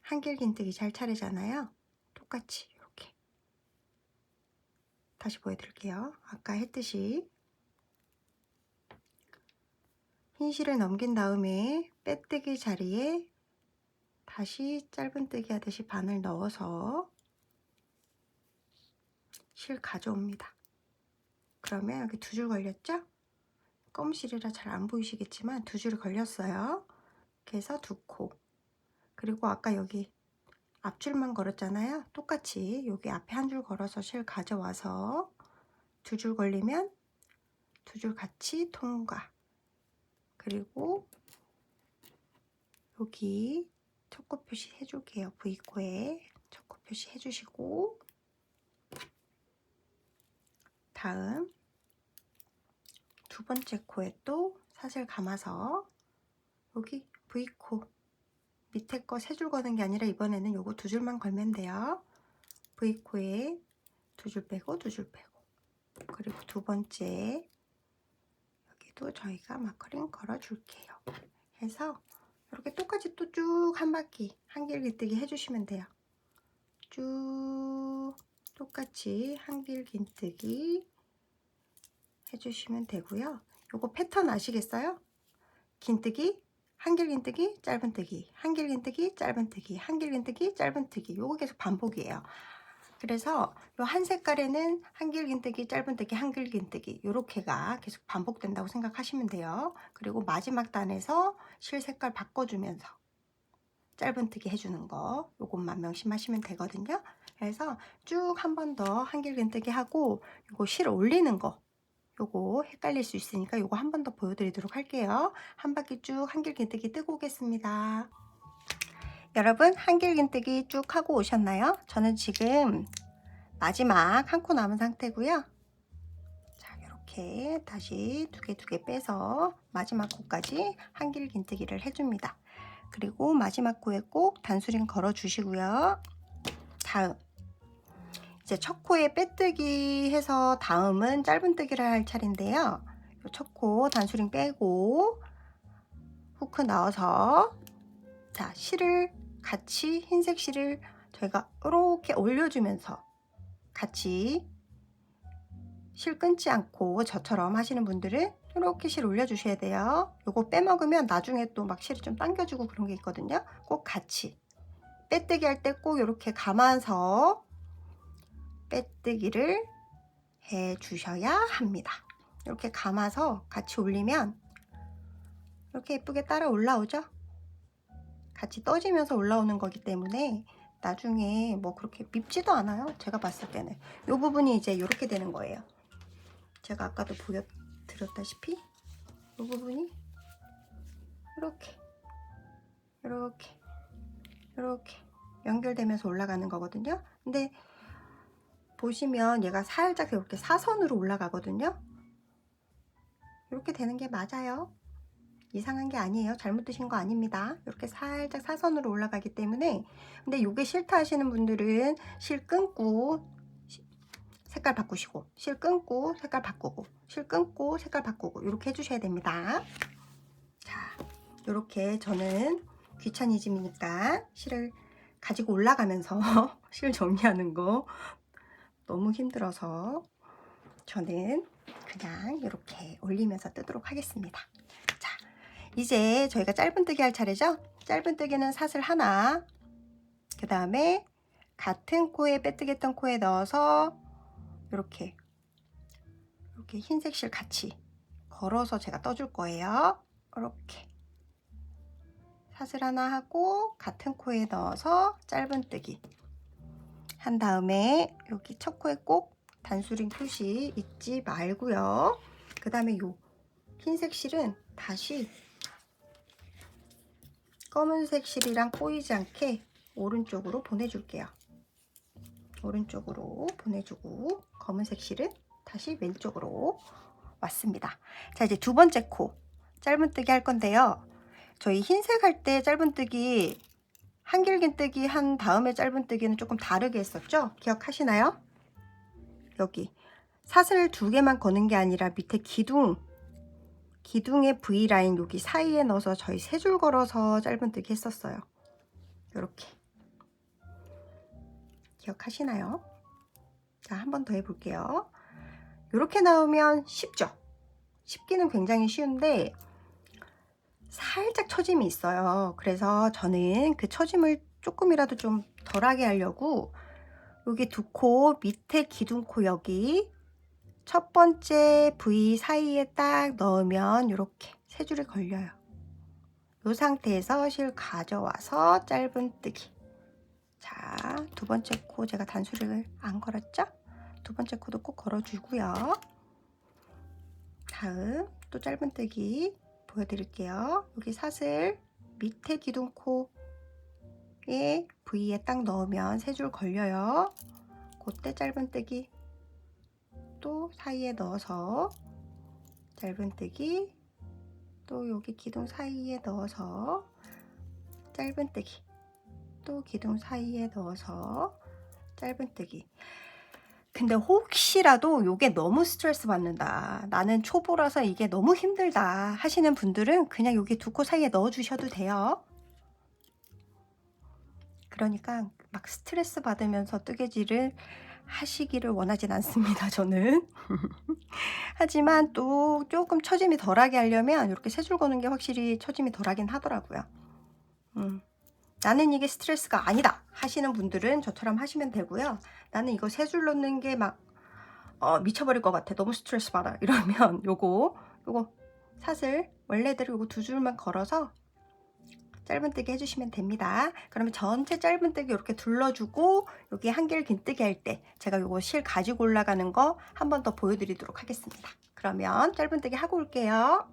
한길긴뜨기 잘 차례잖아요. 똑같이 이렇게 다시 보여드릴게요. 아까 했듯이 흰 실을 넘긴 다음에 빼뜨기 자리에 다시 짧은뜨기 하듯이 바늘 넣어서 실 가져옵니다. 그러면 여기 2줄 걸렸죠? 검실이라 잘 안 보이시겠지만 2줄이 걸렸어요. 그래서 2코, 그리고 아까 여기 앞줄만 걸었잖아요. 똑같이 여기 앞에 한 줄 걸어서 실 가져와서 2줄 걸리면 2줄 같이 통과, 그리고 여기 첫 코 표시 해줄게요. V코에 첫 코 표시 해주시고, 다음 2번째 코에 또 사슬 감아서 여기 V코 밑에 거 3줄 거는 게 아니라 이번에는 요거 2줄만 걸면 돼요. V코에 2줄 빼고 2줄 빼고, 그리고 2번째 여기도 저희가 마커링 걸어 줄게요. 해서 이렇게 똑같이 또 쭉 한 바퀴 한길긴뜨기 해주시면 돼요. 쭉 똑같이 한길긴뜨기 해주시면 되고요. 요거 패턴 아시겠어요? 긴뜨기, 한길긴뜨기, 짧은뜨기, 한길긴뜨기, 짧은뜨기, 한길긴뜨기, 짧은뜨기, 요거 계속 반복이에요. 그래서 요 한 색깔에는 한길긴뜨기, 짧은뜨기, 한길긴뜨기 요렇게가 계속 반복된다고 생각하시면 돼요. 그리고 마지막 단에서 실 색깔 바꿔주면서 짧은뜨기 해주는 거, 요것만 명심하시면 되거든요. 그래서 쭉 한 번 더 한길긴뜨기 하고 요거 실 올리는 거, 요거 헷갈릴 수 있으니까 요거 한 번 더 보여드리도록 할게요. 한 바퀴 쭉 한길긴뜨기 뜨고 오겠습니다. 여러분, 한길긴뜨기 쭉 하고 오셨나요? 저는 지금 마지막 한 코 남은 상태고요. 자, 이렇게 다시 두 개 빼서 마지막 코까지 한길긴뜨기를 해줍니다. 그리고 마지막 코에 꼭 단수링 걸어 주시고요. 다음 이제 첫 코에 빼뜨기 해서 다음은 짧은뜨기를 할 차례인데요. 첫 코 단수링 빼고 후크 넣어서, 자, 실을 같이 흰색 실을 저희가 이렇게 올려주면서 같이 실 끊지 않고 저처럼 하시는 분들은 이렇게 실 올려주셔야 돼요. 요거 빼먹으면 나중에 또 막 실이 좀 당겨지고 그런 게 있거든요. 꼭 같이 빼뜨기 할 때 꼭 이렇게 감아서 빼뜨기를 해 주셔야 합니다. 이렇게 감아서 같이 올리면 이렇게 예쁘게 따라 올라오죠. 같이 떠지면서 올라오는 거기 때문에 나중에 뭐 그렇게 밉지도 않아요. 제가 봤을 때는 이 부분이 이제 이렇게 되는 거예요. 제가 아까도 보여드렸다시피 이 부분이 이렇게 이렇게 이렇게 연결되면서 올라가는 거거든요. 근데 보시면 얘가 살짝 이렇게 사선으로 올라가거든요. 이렇게 되는 게 맞아요. 이상한 게 아니에요. 잘못 드신 거 아닙니다. 이렇게 살짝 사선으로 올라가기 때문에. 근데 이게 싫다 하시는 분들은 실 끊고 색깔 바꾸시고, 실 끊고 색깔 바꾸고, 실 끊고 색깔 바꾸고 이렇게 해주셔야 됩니다. 자, 이렇게 저는 귀차니즘이니까 실을 가지고 올라가면서 실 정리하는 거 너무 힘들어서 저는 그냥 이렇게 올리면서 뜨도록 하겠습니다. 자, 이제 저희가 짧은뜨기 할 차례죠. 짧은뜨기는 사슬 하나, 그 다음에 같은 코에 빼뜨기 했던 코에 넣어서 이렇게 흰색 실 같이 걸어서 제가 떠줄 거예요. 이렇게 사슬 하나 하고 같은 코에 넣어서 짧은뜨기 한 다음에 여기 첫 코에 꼭 단수링 표시 잊지 말고요. 그 다음에 요 흰색 실은 다시 검은색 실이랑 꼬이지 않게 오른쪽으로 보내줄게요. 오른쪽으로 보내주고 검은색 실은 다시 왼쪽으로 왔습니다. 자, 이제 두 번째 코 짧은뜨기 할 건데요. 저희 흰색 할 때 짧은뜨기 한길긴뜨기 한 다음에 짧은뜨기는 조금 다르게 했었죠? 기억하시나요? 여기 사슬 두 개만 거는 게 아니라 밑에 기둥의 V라인 여기 사이에 넣어서 저희 세 줄 걸어서 짧은뜨기 했었어요. 이렇게 기억하시나요? 자, 한 번 더 해볼게요. 이렇게 나오면 쉽죠? 쉽기는 굉장히 쉬운데 살짝 처짐이 있어요. 그래서 저는 그 처짐을 조금이라도 좀 덜하게 하려고 여기 두 코 밑에 기둥코 여기 첫 번째 V 사이에 딱 넣으면 이렇게 세 줄이 걸려요. 이 상태에서 실 가져와서 짧은뜨기. 자, 두 번째 코 제가 단수를 안 걸었죠? 두 번째 코도 꼭 걸어주고요. 다음 또 짧은뜨기 보여드릴게요. 여기 사슬 밑에 기둥코에 V에 딱 넣으면 세 줄 걸려요. 그때 짧은뜨기 또 사이에 넣어서 짧은뜨기 또 여기 기둥 사이에 넣어서 짧은뜨기 또 기둥 사이에 넣어서 짧은뜨기. 근데 혹시라도 이게 너무 스트레스 받는다, 나는 초보라서 이게 너무 힘들다 하시는 분들은 그냥 여기 두 코 사이에 넣어 주셔도 돼요. 그러니까 막 스트레스 받으면서 뜨개질을 하시기를 원하진 않습니다, 저는. 하지만 또 조금 처짐이 덜하게 하려면 이렇게 세 줄 거는 게 확실히 처짐이 덜하긴 하더라고요. 나는 이게 스트레스가 아니다 하시는 분들은 저처럼 하시면 되고요. 나는 이거 세 줄 넣는 게 막 미쳐버릴 것 같아, 너무 스트레스 받아 이러면 요거 사슬 원래대로 요거 두 줄만 걸어서 짧은뜨기 해주시면 됩니다. 그러면 전체 짧은뜨기 이렇게 둘러주고 여기 한길 긴뜨기 할 때 제가 요거 실 가지고 올라가는 거 한 번 더 보여드리도록 하겠습니다. 그러면 짧은뜨기 하고 올게요.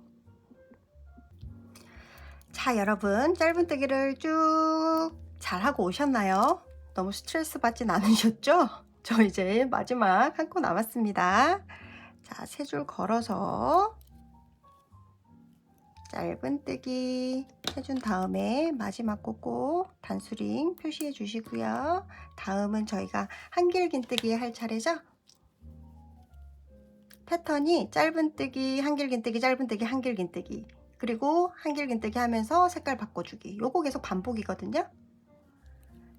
자, 여러분 짧은뜨기를 쭉 잘하고 오셨나요? 너무 스트레스 받진 않으셨죠? 저 이제 마지막 한 코 남았습니다. 자, 세 줄 걸어서 짧은뜨기 해준 다음에 마지막 코 꼭 단수링 표시해 주시고요. 다음은 저희가 한길긴뜨기 할 차례죠? 패턴이 짧은뜨기, 한길긴뜨기, 짧은뜨기, 한길긴뜨기, 그리고 한길긴뜨기 하면서 색깔 바꿔주기, 요거 계속 반복이거든요.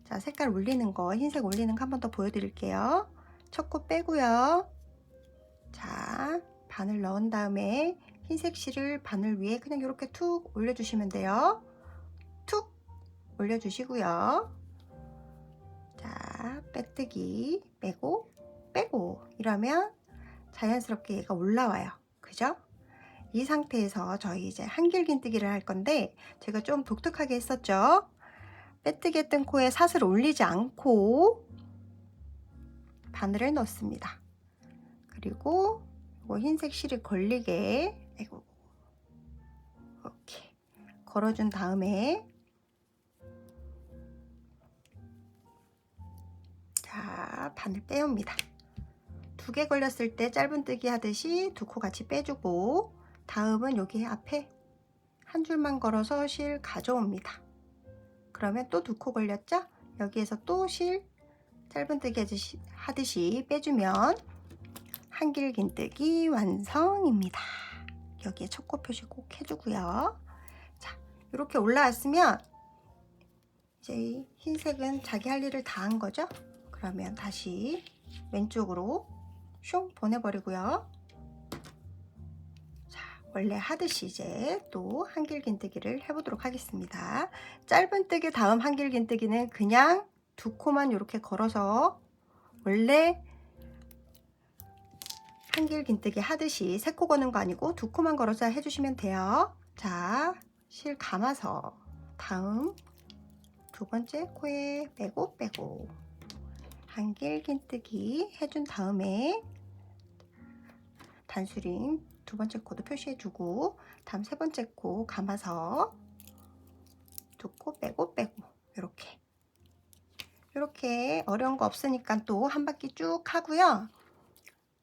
자, 색깔 올리는 거, 흰색 올리는 거 한 번 더 보여드릴게요. 첫 코 빼고요. 자, 바늘 넣은 다음에 흰색 실을 바늘 위에 그냥 이렇게 툭 올려주시면 돼요. 툭 올려주시고요. 빼뜨기 빼고 빼고 이러면 자연스럽게 얘가 올라와요. 그죠? 이 상태에서 저희 이제 한길긴뜨기를 할 건데 제가 좀 독특하게 했었죠. 빼뜨기 했던 코에 사슬을 올리지 않고 바늘을 넣습니다. 그리고 흰색 실이 걸리게 이렇게 걸어준 다음에 자, 바늘 빼옵니다. 2개 걸렸을 때 짧은뜨기 하듯이 2코 같이 빼주고 다음은 여기 앞에 한 줄만 걸어서 실 가져옵니다. 그러면 또 2코 걸렸죠? 여기에서 또 실 짧은뜨기 하듯이 빼주면 한길긴뜨기 완성입니다. 여기에 첫 코 표시 꼭 해주고요. 자, 이렇게 올라왔으면 이제 흰색은 자기 할 일을 다 한 거죠? 그러면 다시 왼쪽으로 슝 보내버리고요. 자, 원래 하듯이 이제 또 한길긴뜨기를 해보도록 하겠습니다. 짧은뜨기 다음 한길긴뜨기는 그냥 2코만 이렇게 걸어서 원래 한길긴뜨기 하듯이 3코 거는 거 아니고 2코만 걸어서 해주시면 돼요. 자, 실 감아서 다음 2번째 코에 빼고 빼고 한길긴뜨기 해준 다음에 단수링 2번째 코도 표시해주고 다음 3번째 코 감아서 2코 빼고 빼고 이렇게 어려운 거 없으니까 또 한 바퀴 쭉 하고요.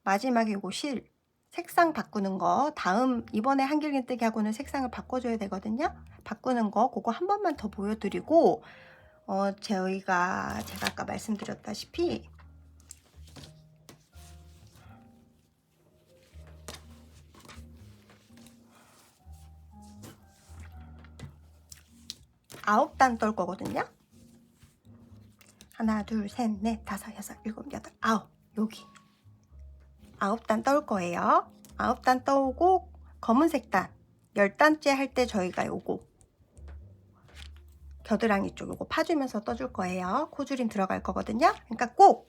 마지막에 요거 실 색상 바꾸는 거 다음 이번에 한길긴뜨기 하고는 색상을 바꿔줘야 되거든요. 바꾸는 거 그거 한 번만 더 보여드리고 제가 아까 말씀드렸다시피 아홉 단 떨 거거든요. 하나, 둘, 셋, 넷, 다섯, 여섯, 일곱, 여덟, 아홉. 여기 9단 떨 거예요. 9단 떠오고 검은색 단 10단째 할 때 저희가 요거 겨드랑이 쪽 요거 파주면서 떠줄 거예요. 코줄임 들어갈 거거든요. 그러니까 꼭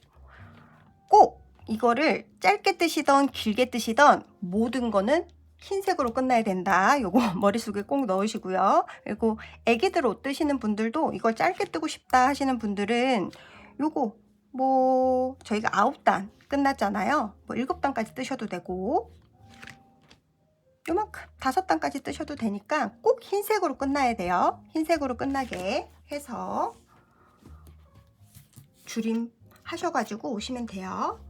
이거를 짧게 뜨시던 길게 뜨시던 모든 거는 흰색으로 끝나야 된다. 요거 머릿속에 꼭 넣으시고요. 그리고 애기들 옷 뜨시는 분들도 이걸 짧게 뜨고 싶다 하시는 분들은 요거 뭐 저희가 9단 끝났잖아요. 뭐 7단까지 뜨셔도 되고 요만큼 5단까지 뜨셔도 되니까 꼭 흰색으로 끝나야 돼요. 흰색으로 끝나게 해서 줄임 하셔가지고 오시면 돼요.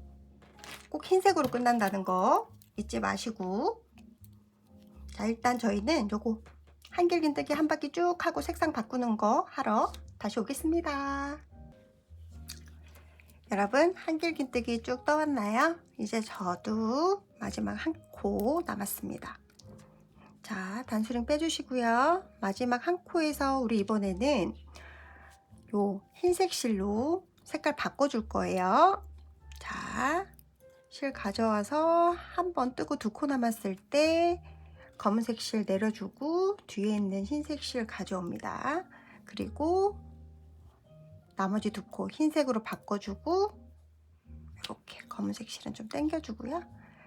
꼭 흰색으로 끝난다는 거 잊지 마시고 자, 일단 저희는 요거 한길긴뜨기 한 바퀴 쭉 하고 색상 바꾸는 거 하러 다시 오겠습니다. 여러분 한길긴뜨기 쭉 떠왔나요? 이제 저도 마지막 한 코 남았습니다. 자, 단수링 빼주시고요. 마지막 한 코에서 우리 이번에는 요 흰색 실로 색깔 바꿔줄 거예요. 자, 실 가져와서 한 번 뜨고 2코 남았을 때 검은색 실 내려주고 뒤에 있는 흰색 실 가져옵니다. 그리고 나머지 2코 흰색으로 바꿔주고 이렇게 검은색 실은 좀 당겨주고요.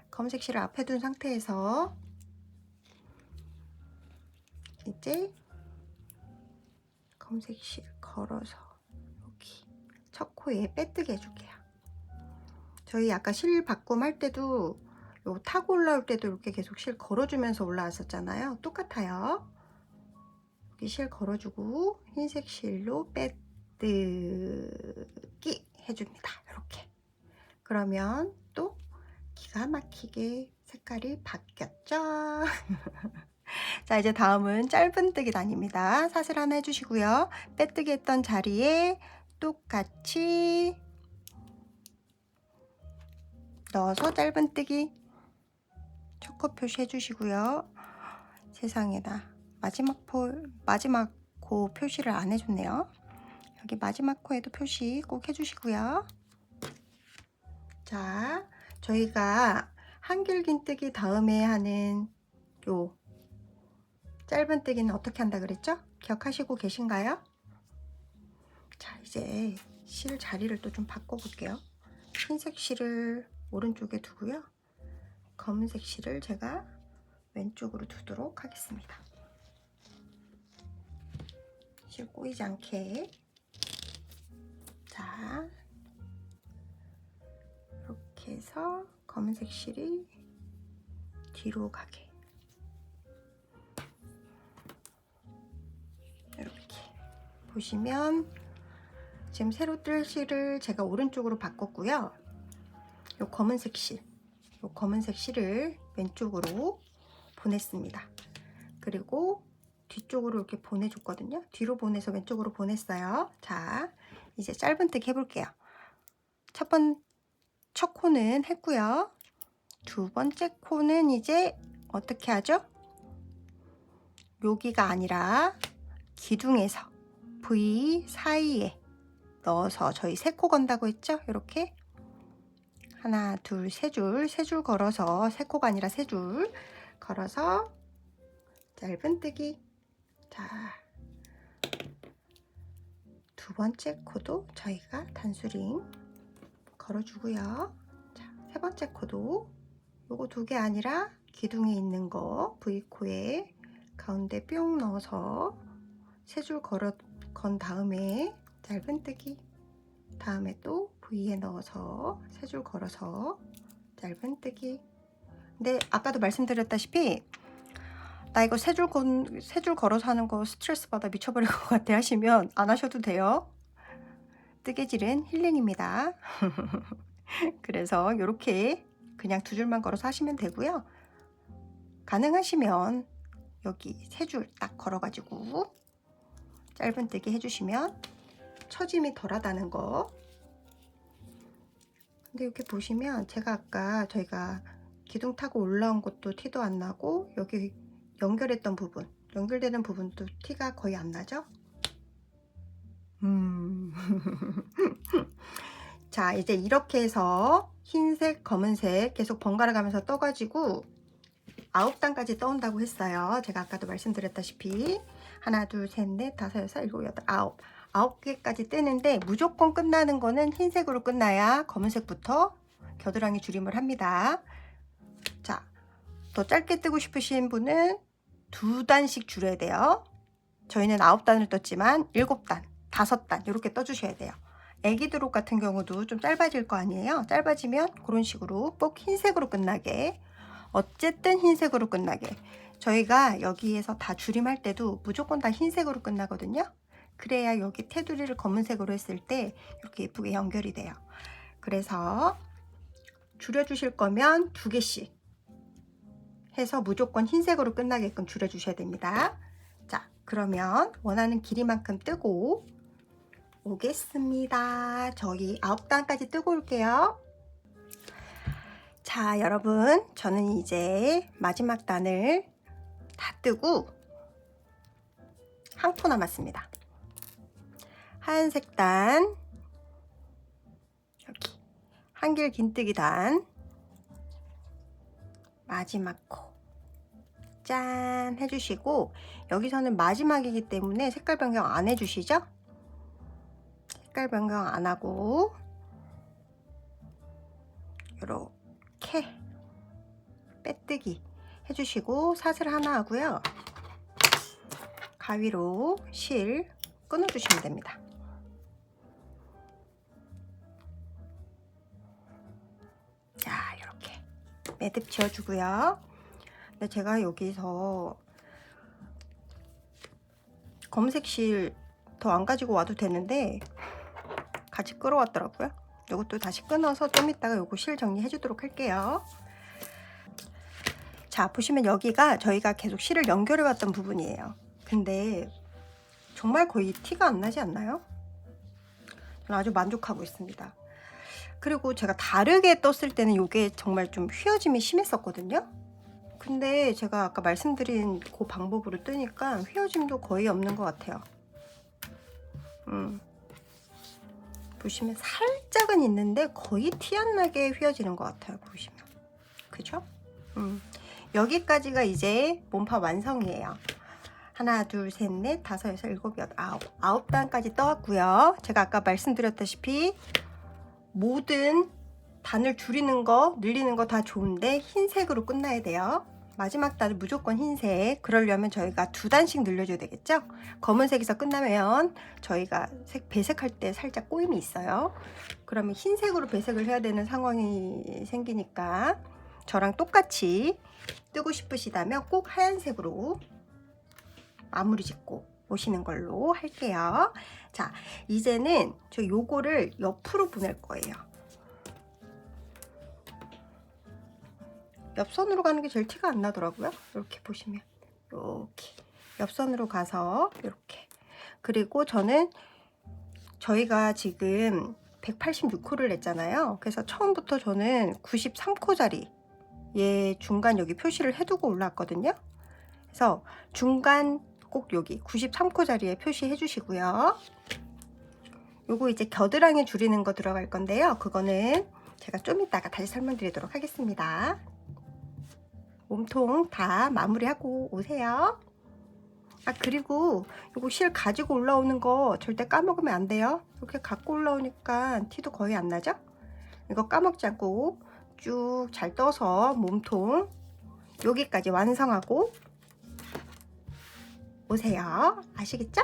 검은색 실을 앞에 둔 상태에서 이제 검은색 실 걸어서 여기 첫 코에 빼뜨기 해줄게요. 저희 아까 실 바꿈 할 때도 요 타고 올라올 때도 이렇게 계속 실 걸어주면서 올라왔었잖아요. 똑같아요. 여기 실 걸어주고 흰색 실로 빼뜨기 해줍니다. 이렇게. 그러면 또 기가 막히게 색깔이 바뀌었죠. 자, 이제 다음은 짧은뜨기 단입니다. 사슬 하나 해주시고요. 빼뜨기 했던 자리에 똑같이 넣어서 짧은뜨기 첫 코 표시 해주시고요. 세상에나 마지막 코 표시를 안 해줬네요. 여기 마지막 코에도 표시 꼭 해주시고요. 자, 저희가 한길긴뜨기 다음에 하는 요 짧은뜨기는 어떻게 한다 그랬죠? 기억하시고 계신가요? 자, 이제 실 자리를 또 좀 바꿔볼게요. 흰색 실을 오른쪽에 두고요. 검은색 실을 제가 왼쪽으로 두도록 하겠습니다. 실 꼬이지 않게. 자, 이렇게 해서 검은색 실이 뒤로 가게. 이렇게 보시면 지금 세로 뜰 실을 제가 오른쪽으로 바꿨고요. 요 검은색 실을 왼쪽으로 보냈습니다. 그리고 뒤쪽으로 이렇게 보내줬거든요. 뒤로 보내서 왼쪽으로 보냈어요. 자, 이제 짧은뜨기 해볼게요. 첫 코는 했고요. 두 번째 코는 이제 어떻게 하죠? 여기가 아니라 기둥에서 V 사이에 넣어서 저희 3코 건다고 했죠? 이렇게 하나, 둘, 세 줄 걸어서 3코가 아니라 3줄 걸어서 짧은뜨기. 자, 두 번째 코도 저희가 단수링 걸어주고요. 자, 세 번째 코도 요거 2개 아니라 기둥에 있는 거 V코에 가운데 뿅 넣어서 3줄 건 다음에 짧은뜨기. 다음에 또 V에 넣어서 3줄 걸어서 짧은뜨기. 근데 아까도 말씀드렸다시피 나 이거 3줄 걸어서 하는 거 스트레스 받아 미쳐버릴 것 같아 하시면 안 하셔도 돼요. 뜨개질은 힐링입니다. 그래서 이렇게 그냥 2줄만 걸어서 하시면 되고요. 가능하시면 여기 3줄 딱 걸어가지고 짧은뜨기 해주시면 처짐이 덜하다는 거. 근데 이렇게 보시면 제가 아까 저희가 기둥 타고 올라온 것도 티도 안 나고 여기 연결되는 부분도 티가 거의 안 나죠? 자, 이제 이렇게 해서 흰색, 검은색 계속 번갈아 가면서 떠가지고 9단까지 떠온다고 했어요. 제가 아까도 말씀드렸다시피 하나, 둘, 셋, 넷, 다섯, 여섯, 일곱, 여덟, 9개까지 뜨는데 무조건 끝나는 거는 흰색으로 끝나야 검은색부터 겨드랑이 줄임을 합니다. 자, 더 짧게 뜨고 싶으신 분은 2단씩 줄여야 돼요. 저희는 9단을 떴지만 7단, 5단 이렇게 떠주셔야 돼요. 애기드롭 같은 경우도 좀 짧아질 거 아니에요. 짧아지면 그런 식으로 꼭 흰색으로 끝나게, 어쨌든 흰색으로 끝나게. 저희가 여기에서 다 줄임할 때도 무조건 다 흰색으로 끝나거든요. 그래야 여기 테두리를 검은색으로 했을 때 이렇게 예쁘게 연결이 돼요. 그래서 줄여주실 거면 2개씩 해서 무조건 흰색으로 끝나게끔 줄여주셔야 됩니다. 자, 그러면 원하는 길이만큼 뜨고 오겠습니다. 저희 9단까지 뜨고 올게요. 자, 여러분, 저는 이제 마지막 단을 다 뜨고 한 코 남았습니다. 하얀색 단, 여기 한길 긴뜨기 단, 마지막 코 짠 해주시고, 여기서는 마지막이기 때문에 색깔 변경 안 해주시죠? 색깔 변경 안 하고 이렇게 빼뜨기 해주시고 사슬 하나 하고요. 가위로 실 끊어주시면 됩니다. 자, 이렇게 매듭 지어주고요. 근데 제가 여기서 검은색 실 더 안 가지고 와도 되는데 같이 끌어왔더라고요. 이것도 다시 끊어서 좀 이따가 요거 실 정리해 주도록 할게요. 자, 보시면 여기가 저희가 계속 실을 연결해 왔던 부분이에요. 근데 정말 거의 티가 안 나지 않나요? 저는 아주 만족하고 있습니다. 그리고 제가 다르게 떴을 때는 이게 정말 좀 휘어짐이 심했었거든요. 근데 제가 아까 말씀드린 그 방법으로 뜨니까 휘어짐도 거의 없는 것 같아요. 보시면 살짝은 있는데 거의 티 안 나게 휘어지는 것 같아요. 보시면 그죠? 여기까지가 이제 몸파 완성이에요. 하나, 둘, 셋, 넷, 다섯, 여섯, 일곱, 여덟, 아홉 단까지 떠왔고요. 제가 아까 말씀드렸다시피 모든 단을 줄이는 거, 늘리는 거 다 좋은데 흰색으로 끝나야 돼요. 마지막 단은 무조건 흰색. 그러려면 저희가 2단씩 늘려줘야 되겠죠? 검은색에서 끝나면 저희가 배색할 때 살짝 꼬임이 있어요. 그러면 흰색으로 배색을 해야 되는 상황이 생기니까 저랑 똑같이 뜨고 싶으시다면 꼭 하얀색으로 마무리 짓고 오시는 걸로 할게요. 자, 이제는 저 요거를 옆으로 보낼 거예요. 옆선으로 가는 게 제일 티가 안 나더라고요. 이렇게 보시면 이렇게 옆선으로 가서 이렇게. 그리고 저희가 지금 186코를 냈잖아요. 그래서 처음부터 저는 93코짜리 얘 중간 여기 표시를 해두고 올라왔거든요. 그래서 중간 꼭 여기 93코짜리에 표시해 주시고요. 요거 이제 겨드랑이 줄이는 거 들어갈 건데요. 그거는 제가 좀 이따가 다시 설명드리도록 하겠습니다. 몸통 다 마무리하고 오세요. 그리고 요거 실 가지고 올라오는 거 절대 까먹으면 안 돼요. 이렇게 갖고 올라오니까 티도 거의 안 나죠? 이거 까먹지 않고 쭉 잘 떠서 몸통 여기까지 완성하고 오세요. 아시겠죠?